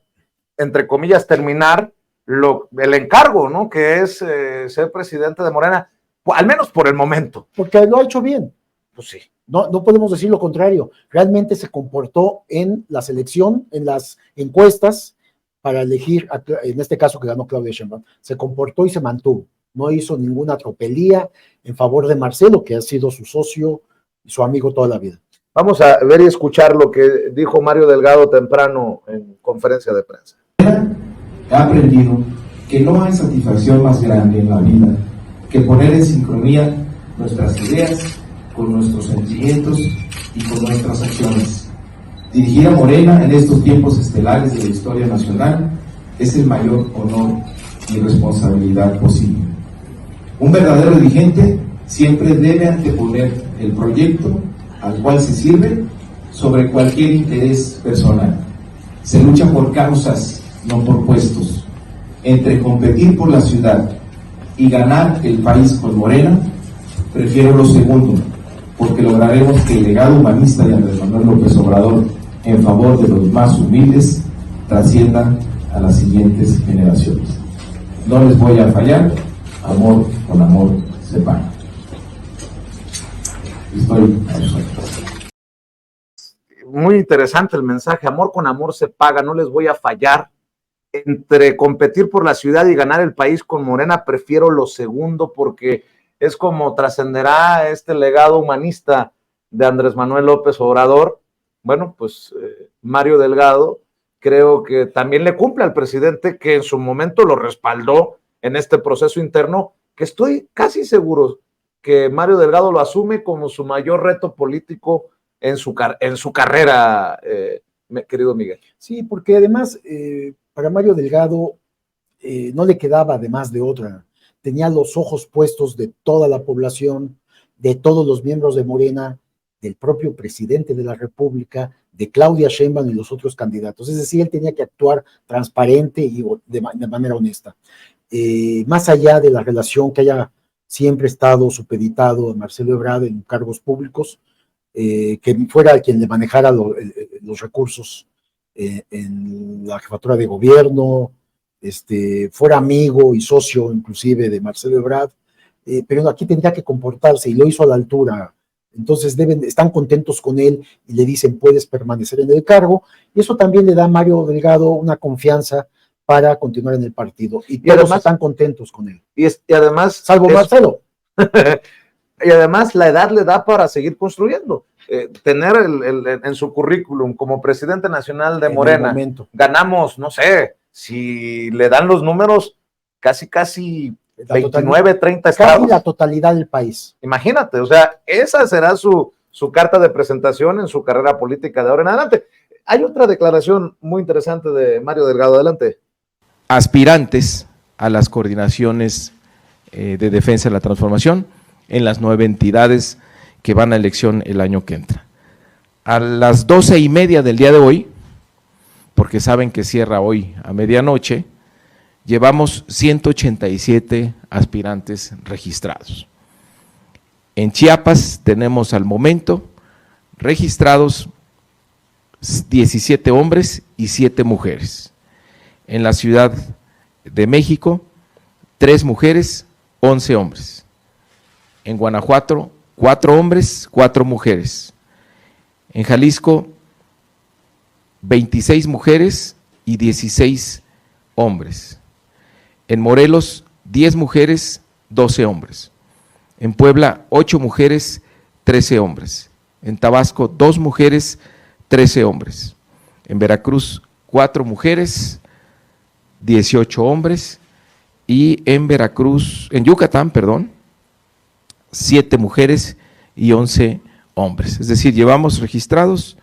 entre comillas, terminar el encargo, ¿no? Que es ser presidente de Morena, al menos por el momento. Porque lo ha hecho bien. Pues sí. No podemos decir lo contrario. Realmente se comportó en la selección, en las encuestas, para elegir, en este caso que ganó Claudia Sheinbaum, se comportó y se mantuvo. No hizo ninguna tropelía en favor de Marcelo, que ha sido su socio y su amigo toda la vida. Vamos a ver y escuchar lo que dijo Mario Delgado temprano en conferencia de prensa. He aprendido que no hay satisfacción más grande en la vida que poner en sincronía nuestras ideas con nuestros sentimientos y con nuestras acciones. Dirigir a Morena en estos tiempos estelares de la historia nacional es el mayor honor y responsabilidad posible. Un verdadero dirigente siempre debe anteponer el proyecto al cual se sirve sobre cualquier interés personal. Se lucha por causas, no por puestos. Entre competir por la ciudad y ganar el país con Morena, prefiero lo segundo, porque lograremos que el legado humanista de Andrés Manuel López Obrador en favor de los más humildes trascienda a las siguientes generaciones. No les voy a fallar, amor con amor se paga. Estoy absuelto. Muy interesante el mensaje, amor con amor se paga, no les voy a fallar. Entre competir por la ciudad y ganar el país con Morena, prefiero lo segundo, porque es como trascenderá este legado humanista de Andrés Manuel López Obrador. Bueno, pues Mario Delgado creo que también le cumple al presidente, que en su momento lo respaldó en este proceso interno, que estoy casi seguro que Mario Delgado lo asume como su mayor reto político en su carrera, querido Miguel. Sí, porque además para Mario Delgado no le quedaba además de otra. Tenía los ojos puestos de toda la población, de todos los miembros de Morena, del propio presidente de la República, de Claudia Sheinbaum y los otros candidatos. Es decir, él tenía que actuar transparente y de manera honesta. Más allá de la relación que haya siempre estado supeditado a Marcelo Ebrard en cargos públicos, que fuera quien le manejara los recursos en la jefatura de gobierno, fuera amigo y socio inclusive de Marcelo Ebrard, pero aquí tendría que comportarse y lo hizo a la altura. Entonces están contentos con él y le dicen puedes permanecer en el cargo, y eso también le da a Mario Delgado una confianza para continuar en el partido, y todos además, están contentos con él. Y además, salvo Marcelo. Y además la edad le da para seguir construyendo. Tener en su currículum como presidente nacional de Morena, ganamos, no sé, si le dan los números, casi 29, 30 estados. Casi la totalidad del país. Imagínate, o sea, esa será su carta de presentación en su carrera política de ahora en adelante. Hay otra declaración muy interesante de Mario Delgado, adelante. Aspirantes a las coordinaciones de defensa de la transformación en las 9 entidades que van a elección el año que entra. A las 12:30 del día de hoy, porque saben que cierra hoy a medianoche, llevamos 187 aspirantes registrados. En Chiapas tenemos al momento registrados 17 hombres y 7 mujeres. En la Ciudad de México, 3 mujeres, 11 hombres. En Guanajuato, 4 hombres, 4 mujeres. En Jalisco, 26 mujeres y 16 hombres. En Morelos, 10 mujeres, 12 hombres. En Puebla, 8 mujeres, 13 hombres. En Tabasco, 2 mujeres, 13 hombres. En Veracruz, 4 mujeres, 18 hombres. Y en Yucatán, 7 mujeres y 11 hombres. Es decir, llevamos registrados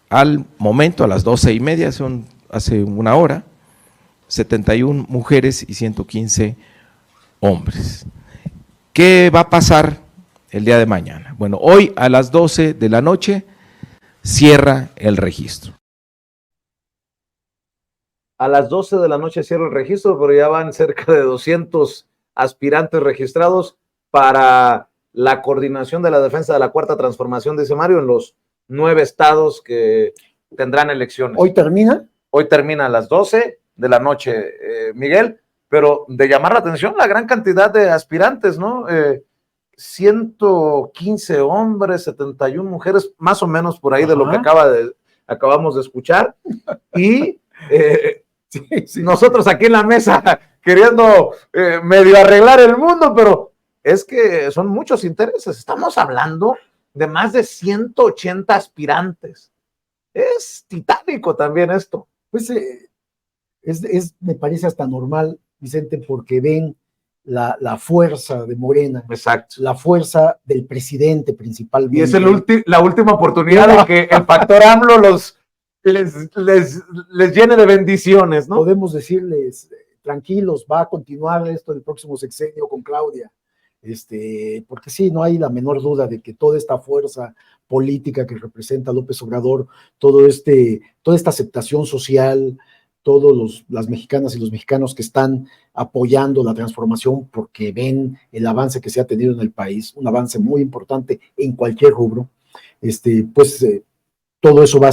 al momento, a las 12:30, hace una hora, 71 mujeres y 115 hombres. ¿Qué va a pasar el día de mañana? Bueno, hoy a las 12 de la noche cierra el registro. A las 12 de la noche cierra el registro, pero ya van cerca de 200 aspirantes registrados para la coordinación de la defensa de la Cuarta Transformación, dice Mario, en los 9 estados que tendrán elecciones. ¿Hoy termina? Hoy termina a las 12 de la noche, Miguel, pero de llamar la atención la gran cantidad de aspirantes, ¿no? 115 hombres, 71 mujeres, más o menos por ahí. Ajá. De lo que acabamos de escuchar, y sí. Nosotros aquí en la mesa queriendo medio arreglar el mundo, pero es que son muchos intereses. Estamos hablando de más de 180 aspirantes. Es titánico también esto. Pues me parece hasta normal, Vicente, porque ven la fuerza de Morena. Exacto. La fuerza del presidente principalmente. Y es la última oportunidad de que el factor AMLO les llene de bendiciones, ¿no? Podemos decirles, tranquilos, va a continuar esto el próximo sexenio con Claudia. Porque sí, no hay la menor duda de que toda esta fuerza política que representa López Obrador, toda esta aceptación social, todos las mexicanas y los mexicanos que están apoyando la transformación porque ven el avance que se ha tenido en el país, un avance muy importante en cualquier rubro, todo eso va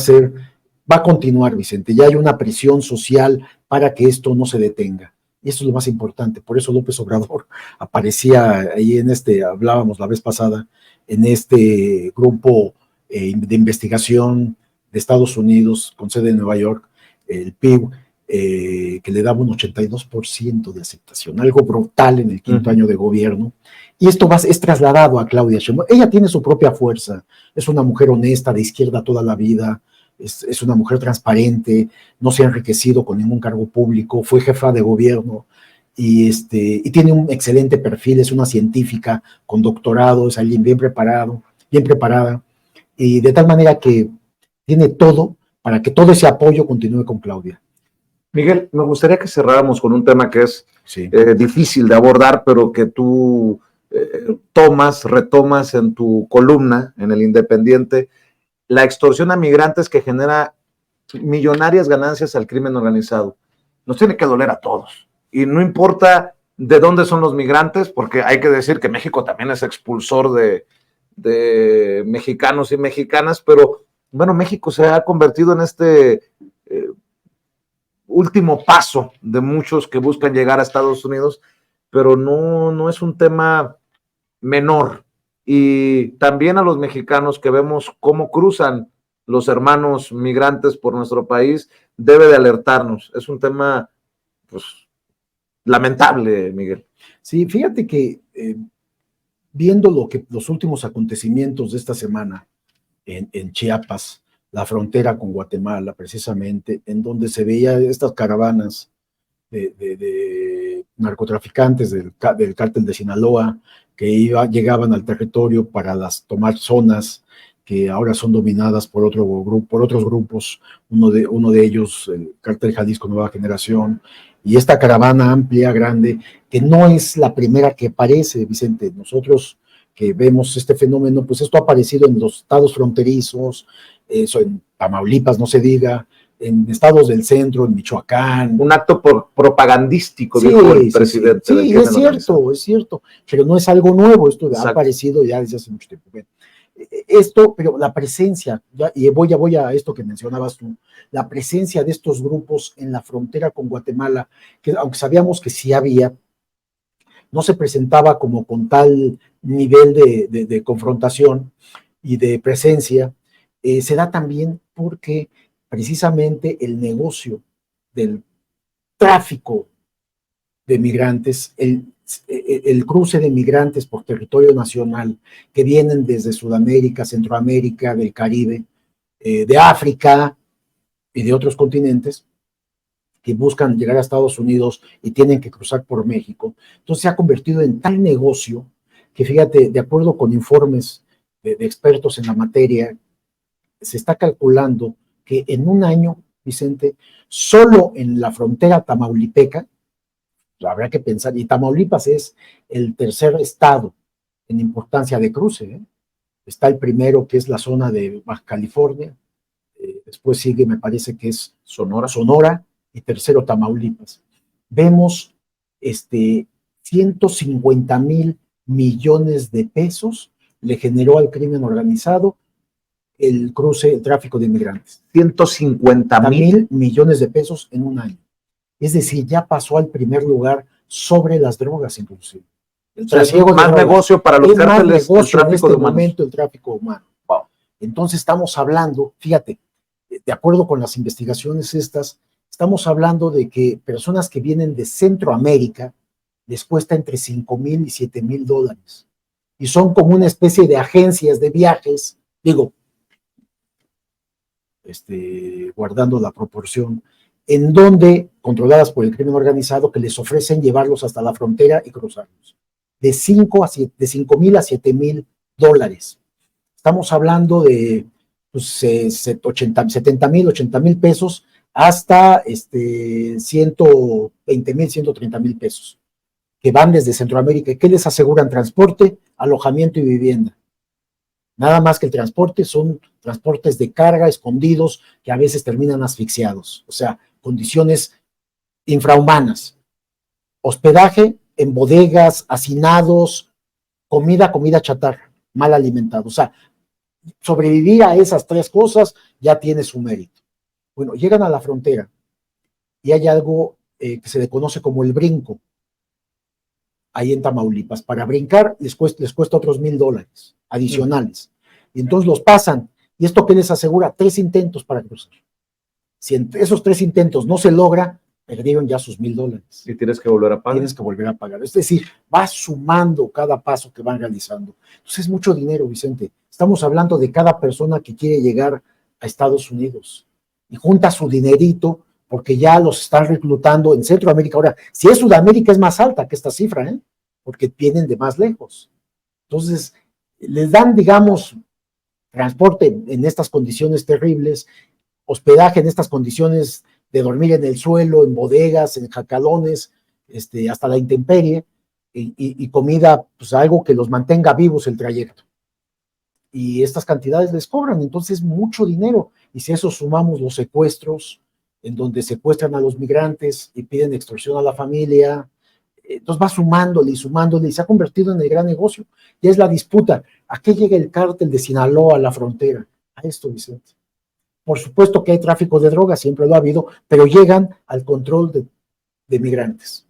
a continuar, Vicente. Ya hay una presión social para que esto no se detenga. Y eso es lo más importante. Por eso López Obrador aparecía ahí hablábamos la vez pasada, en este grupo de investigación de Estados Unidos, con sede en Nueva York, el PIB, que le daba un 82% de aceptación, algo brutal en el quinto año de gobierno. Y esto es trasladado a Claudia Sheinbaum. Ella tiene su propia fuerza, es una mujer honesta, de izquierda toda la vida, es una mujer transparente, no se ha enriquecido con ningún cargo público, fue jefa de gobierno y tiene un excelente perfil, es una científica con doctorado, es alguien bien preparada, y de tal manera que tiene todo para que todo ese apoyo continúe con Claudia. Miguel, me gustaría que cerráramos con un tema que es difícil de abordar, pero que tú retomas en tu columna en El Independiente, la extorsión a migrantes que genera millonarias ganancias al crimen organizado. Nos tiene que doler a todos. Y no importa de dónde son los migrantes, porque hay que decir que México también es expulsor de mexicanos y mexicanas, pero bueno, México se ha convertido en este último paso de muchos que buscan llegar a Estados Unidos, pero no es un tema menor. Y también a los mexicanos que vemos cómo cruzan los hermanos migrantes por nuestro país, debe de alertarnos. Es un tema, pues, lamentable, Miguel. Sí, fíjate que viendo los últimos acontecimientos de esta semana en Chiapas, la frontera con Guatemala, precisamente, en donde se veían estas caravanas de narcotraficantes del cártel de Sinaloa, que llegaban al territorio para tomar zonas que ahora son dominadas por otro grupo, por otros grupos, uno de ellos, el Cártel Jalisco Nueva Generación, y esta caravana amplia, grande, que no es la primera que aparece, Vicente. Nosotros que vemos este fenómeno, pues esto ha aparecido en los estados fronterizos, eso en Tamaulipas, no se diga, en estados del centro, en Michoacán. Un acto propagandístico, Sí, dijo el sí, presidente. sí, del sí, crimen es cierto, es cierto, pero no es algo nuevo, esto ha Exacto. aparecido ya desde hace mucho tiempo. Esto, pero la presencia, ya, y voy a esto que mencionabas tú, la presencia de estos grupos en la frontera con Guatemala, que aunque sabíamos que sí había, no se presentaba como con tal nivel de confrontación y de presencia, se da también porque precisamente el negocio del tráfico de migrantes, el cruce de migrantes por territorio nacional que vienen desde Sudamérica, Centroamérica, del Caribe, de África y de otros continentes, que buscan llegar a Estados Unidos y tienen que cruzar por México. Entonces se ha convertido en tal negocio que, fíjate, de acuerdo con informes de expertos en la materia, se está calculando que en un año, Vicente, solo en la frontera tamaulipeca, habrá que pensar, y Tamaulipas es el tercer estado en importancia de cruce, ¿eh? Está el primero, que es la zona de Baja California, después sigue, me parece que es Sonora, y tercero Tamaulipas. Vemos 150,000 millones de pesos le generó al crimen organizado el cruce, el tráfico de inmigrantes. 150,000 millones de pesos en un año. Es decir, ya pasó al primer lugar sobre las drogas, inclusive. El trasiego más negocio para los cárteles, el tráfico de humanos. Momento, el tráfico humano. Wow. Entonces estamos hablando, fíjate, de acuerdo con las investigaciones estas, estamos hablando de que personas que vienen de Centroamérica les cuesta entre 5,000 y 7,000 dólares. Y son como una especie de agencias de viajes, digo, guardando la proporción, en donde, controladas por el crimen organizado, que les ofrecen llevarlos hasta la frontera y cruzarlos. De 5,000 a 7,000 dólares. Estamos hablando de pues, 70,000, 80,000 pesos hasta 120,000, 130,000 pesos, que van desde Centroamérica. ¿Qué les aseguran? Transporte, alojamiento y vivienda. Nada más que el transporte son transportes de carga escondidos que a veces terminan asfixiados, o sea, condiciones infrahumanas. Hospedaje en bodegas, hacinados, comida chatarra, mal alimentado. O sea, sobrevivir a esas tres cosas ya tiene su mérito. Bueno, llegan a la frontera y hay algo que se le conoce como el brinco, ahí en Tamaulipas. Para brincar les cuesta otros $1,000 adicionales. Y entonces los pasan. ¿Y esto qué les asegura? 3 intentos para cruzar. Si en esos 3 intentos no se logra, perdieron ya sus $1,000. Y tienes que volver a pagar. Tienes que volver a pagar. Es decir, va sumando cada paso que van realizando. Entonces es mucho dinero, Vicente. Estamos hablando de cada persona que quiere llegar a Estados Unidos y junta su dinerito porque ya los están reclutando en Centroamérica. Ahora, si es Sudamérica es más alta que esta cifra, ¿eh? Porque vienen de más lejos. Entonces, les dan, digamos, transporte en estas condiciones terribles, hospedaje en estas condiciones de dormir en el suelo, en bodegas, en jacalones, hasta la intemperie, y comida, pues algo que los mantenga vivos el trayecto. Y estas cantidades les cobran, entonces mucho dinero. Y si a eso sumamos los secuestros, en donde secuestran a los migrantes y piden extorsión a la familia, entonces va sumándole y se ha convertido en el gran negocio. Ya es la disputa. ¿A qué llega el cártel de Sinaloa a la frontera? A esto, Vicente. Por supuesto que hay tráfico de drogas, siempre lo ha habido, pero llegan al control de migrantes.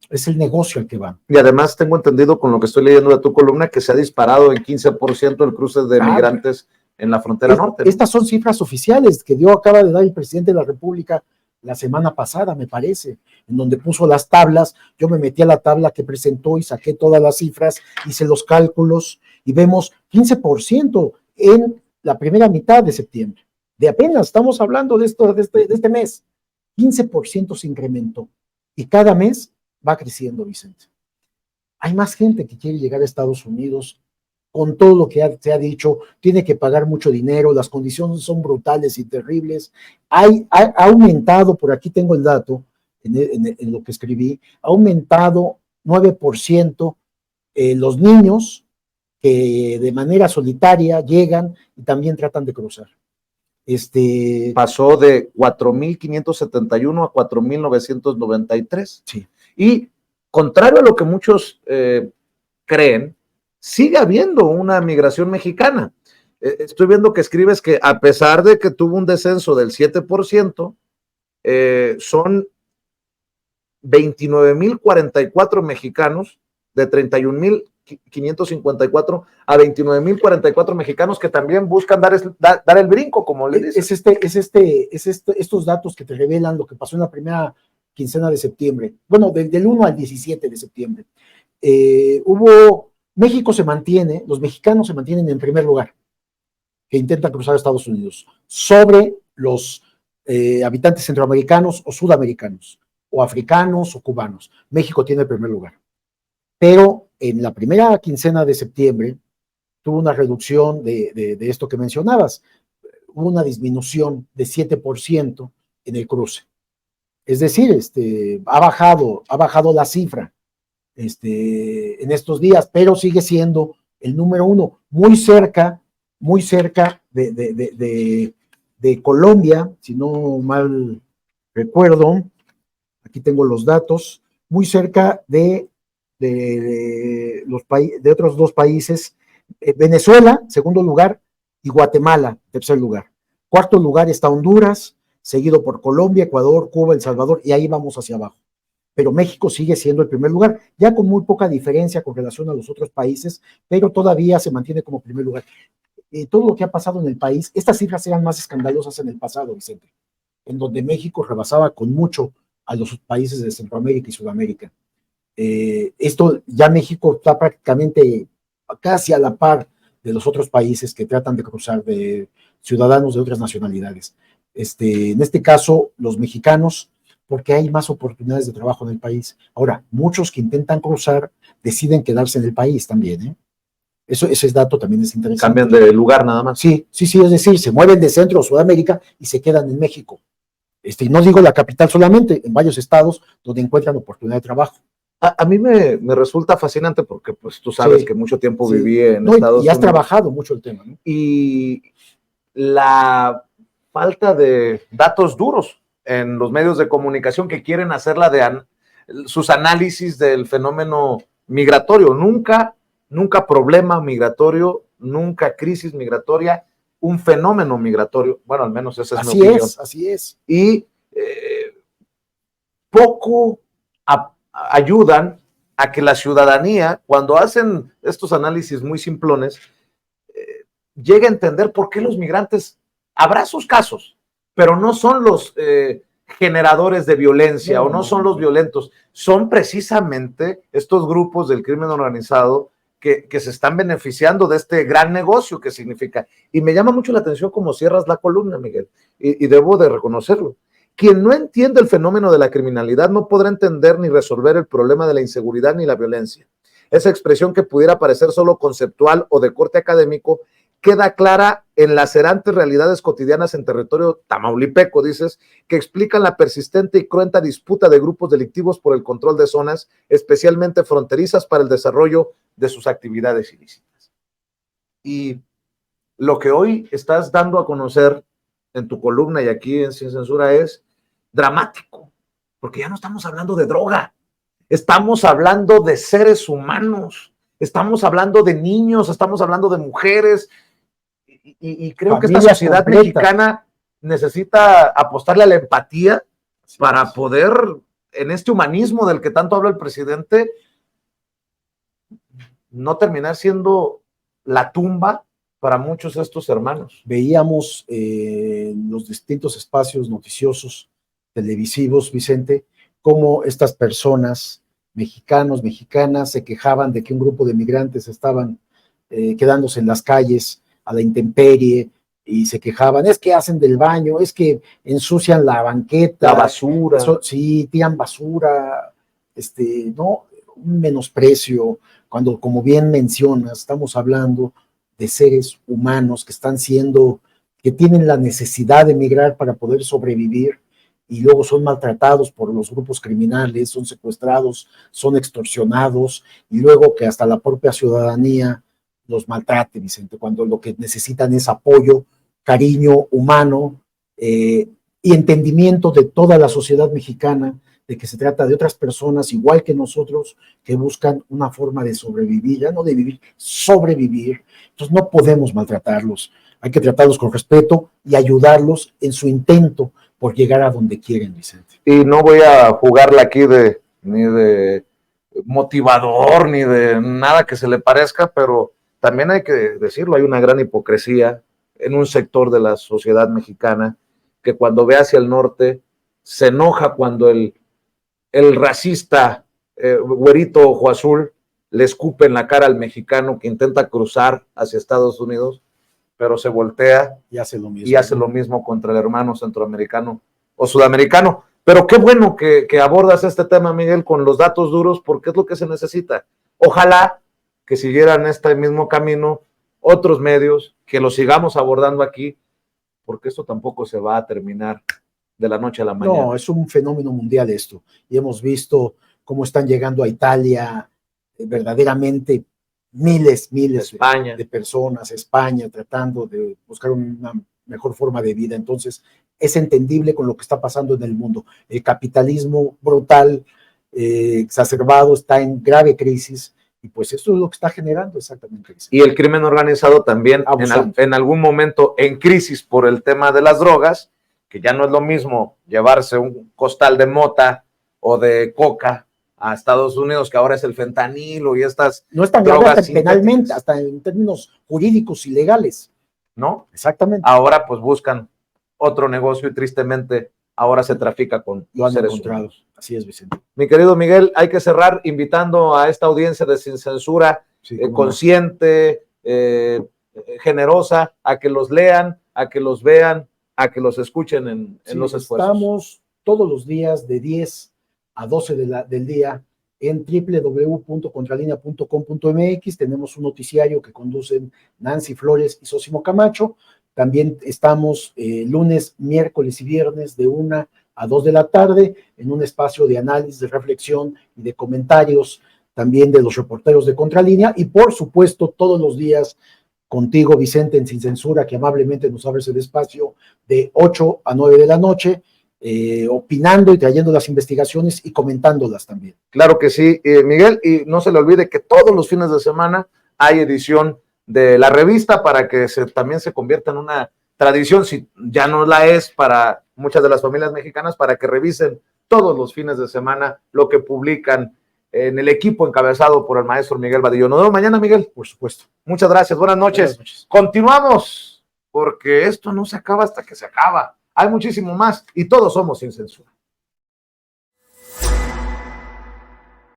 Es el negocio al que van. Y además tengo entendido con lo que estoy leyendo de tu columna que se ha disparado en 15% el cruce de migrantes en la frontera norte. Estas son cifras oficiales que acaba de dar el presidente de la República la semana pasada, me parece, en donde puso las tablas. Yo me metí a la tabla que presentó y saqué todas las cifras, hice los cálculos y vemos 15% en la primera mitad de septiembre. De apenas estamos hablando de este mes. 15% se incrementó y cada mes va creciendo, Vicente. Hay más gente que quiere llegar a Estados Unidos con todo lo que se ha dicho, tiene que pagar mucho dinero, las condiciones son brutales y terribles. Ha aumentado, por aquí tengo el dato, en lo que escribí, ha aumentado 9% los niños que de manera solitaria llegan y también tratan de cruzar. Pasó de 4.571 a 4.993. Sí. Y contrario a lo que muchos creen, sigue habiendo una migración mexicana. Estoy viendo que escribes que a pesar de que tuvo un descenso del 7%, son 29.044 mexicanos, de 31.554 a 29.044 mexicanos que también buscan dar el brinco, como le dices. Estos datos que te revelan lo que pasó en la primera quincena de septiembre, bueno, del 1 al 17 de septiembre. México se mantiene, los mexicanos se mantienen en primer lugar, que intentan cruzar a Estados Unidos, sobre los habitantes centroamericanos o sudamericanos, o africanos o cubanos. México tiene el primer lugar. Pero en la primera quincena de septiembre tuvo una reducción de esto que mencionabas, hubo una disminución de 7% en el cruce. Es decir, ha bajado la cifra en estos días, pero sigue siendo el número 1, muy cerca de Colombia, si no mal recuerdo, aquí tengo los datos, muy cerca de otros dos países, Venezuela, segundo lugar, y Guatemala, tercer lugar. Cuarto lugar está Honduras, seguido por Colombia, Ecuador, Cuba, El Salvador, y ahí vamos hacia abajo. Pero México sigue siendo el primer lugar, ya con muy poca diferencia con relación a los otros países, pero todavía se mantiene como primer lugar. Todo lo que ha pasado en el país, estas cifras eran más escandalosas en el pasado, Vicente, en donde México rebasaba con mucho a los países de Centroamérica y Sudamérica. Esto ya México está prácticamente casi a la par de los otros países que tratan de cruzar, de ciudadanos de otras nacionalidades. En este caso, los mexicanos, porque hay más oportunidades de trabajo en el país. Ahora, muchos que intentan cruzar deciden quedarse en el país también, ¿eh? Ese dato también es interesante. Cambian de lugar nada más. Sí, es decir, se mueven de Centro o Sudamérica y se quedan en México. Y no digo la capital solamente, en varios estados donde encuentran oportunidad de trabajo. A mí me resulta fascinante porque pues tú sabes que mucho tiempo viví en Estados Unidos. Y has trabajado mucho el tema, ¿no? Y la falta de datos duros en los medios de comunicación que quieren hacer sus análisis del fenómeno migratorio. Nunca problema migratorio, nunca crisis migratoria, un fenómeno migratorio. Bueno, al menos esa es mi opinión. Así es. Y poco ayudan a que la ciudadanía, cuando hacen estos análisis muy simplones, llegue a entender por qué los migrantes, habrá sus casos, pero no son los generadores de violencia o no son los violentos, son precisamente estos grupos del crimen organizado que se están beneficiando de este gran negocio que significa. Y me llama mucho la atención cómo cierras la columna, Miguel, y debo de reconocerlo. Quien no entiende el fenómeno de la criminalidad no podrá entender ni resolver el problema de la inseguridad ni la violencia. Esa expresión que pudiera parecer solo conceptual o de corte académico queda clara en lacerantes realidades cotidianas en territorio tamaulipeco, dices, que explican la persistente y cruenta disputa de grupos delictivos por el control de zonas, especialmente fronterizas, para el desarrollo de sus actividades ilícitas. Y lo que hoy estás dando a conocer en tu columna y aquí en Sin Censura es dramático, porque ya no estamos hablando de droga, estamos hablando de seres humanos, estamos hablando de niños, estamos hablando de mujeres, y creo que esta sociedad mexicana necesita apostarle a la empatía para poder, en este humanismo del que tanto habla el presidente, no terminar siendo la tumba para muchos de estos hermanos. Veíamos en los distintos espacios noticiosos, televisivos, Vicente, cómo estas personas, mexicanos, mexicanas, se quejaban de que un grupo de migrantes estaban quedándose en las calles a la intemperie, y se quejaban, es que hacen del baño, es que ensucian la banqueta. La basura. Sí, tiran basura. ¿no? Un menosprecio, cuando, como bien mencionas, estamos hablando de seres humanos que tienen la necesidad de emigrar para poder sobrevivir y luego son maltratados por los grupos criminales, son secuestrados, son extorsionados y luego que hasta la propia ciudadanía los maltrate, Vicente, cuando lo que necesitan es apoyo, cariño humano y entendimiento de toda la sociedad mexicana, de que se trata de otras personas igual que nosotros que buscan una forma de sobrevivir, ya no de vivir, sobrevivir. Entonces no podemos maltratarlos, hay que tratarlos con respeto y ayudarlos en su intento por llegar a donde quieren, Vicente. Y no voy a jugarla aquí ni de motivador, ni de nada que se le parezca, pero también hay que decirlo, hay una gran hipocresía en un sector de la sociedad mexicana que cuando ve hacia el norte se enoja cuando el racista güerito ojo azul le escupe en la cara al mexicano que intenta cruzar hacia Estados Unidos, pero se voltea y hace lo mismo contra el hermano centroamericano o sudamericano. Pero qué bueno que abordas este tema, Miguel, con los datos duros, porque es lo que se necesita. Ojalá que siguieran este mismo camino otros medios, que lo sigamos abordando aquí, porque esto tampoco se va a terminar de la noche a la mañana. No, es un fenómeno mundial esto, y hemos visto cómo están llegando a Italia verdaderamente miles de personas, España, tratando de buscar una mejor forma de vida. Entonces, es entendible con lo que está pasando en el mundo. El capitalismo brutal, exacerbado, está en grave crisis, y pues esto es lo que está generando exactamente. Y el crimen organizado también en algún momento en crisis por el tema de las drogas, que ya no es lo mismo llevarse un costal de mota o de coca a Estados Unidos, que ahora es el fentanilo y estas no es tan drogas grave penalmente, hasta en términos jurídicos y legales. ¿No? Exactamente. Ahora pues buscan otro negocio y tristemente ahora se trafica con seres humanos. Así es, Vicente. Mi querido Miguel, hay que cerrar invitando a esta audiencia de Sin Censura, consciente, generosa, a que los lean, a que los vean, a que los escuchen en los esfuerzos. Estamos todos los días de 10 a 12 del día en www.contralinea.com.mx. Tenemos un noticiario que conducen Nancy Flores y Sósimo Camacho. También estamos lunes, miércoles y viernes de 1 a 2 de la tarde en un espacio de análisis, de reflexión y de comentarios también de los reporteros de Contralínea, y por supuesto todos los días contigo, Vicente, en Sin Censura, que amablemente nos abres el espacio de 8 a 9 de la noche, opinando y trayendo las investigaciones y comentándolas también. Claro que sí, Miguel, y no se le olvide que todos los fines de semana hay edición de la revista para que también se convierta en una tradición, si ya no la es para muchas de las familias mexicanas, para que revisen todos los fines de semana lo que publican en el equipo encabezado por el maestro Miguel Vadillo. Nos vemos mañana, Miguel. Por supuesto. Muchas gracias, buenas noches. Buenas noches. Continuamos, porque esto no se acaba hasta que se acaba. Hay muchísimo más y todos somos Sin Censura.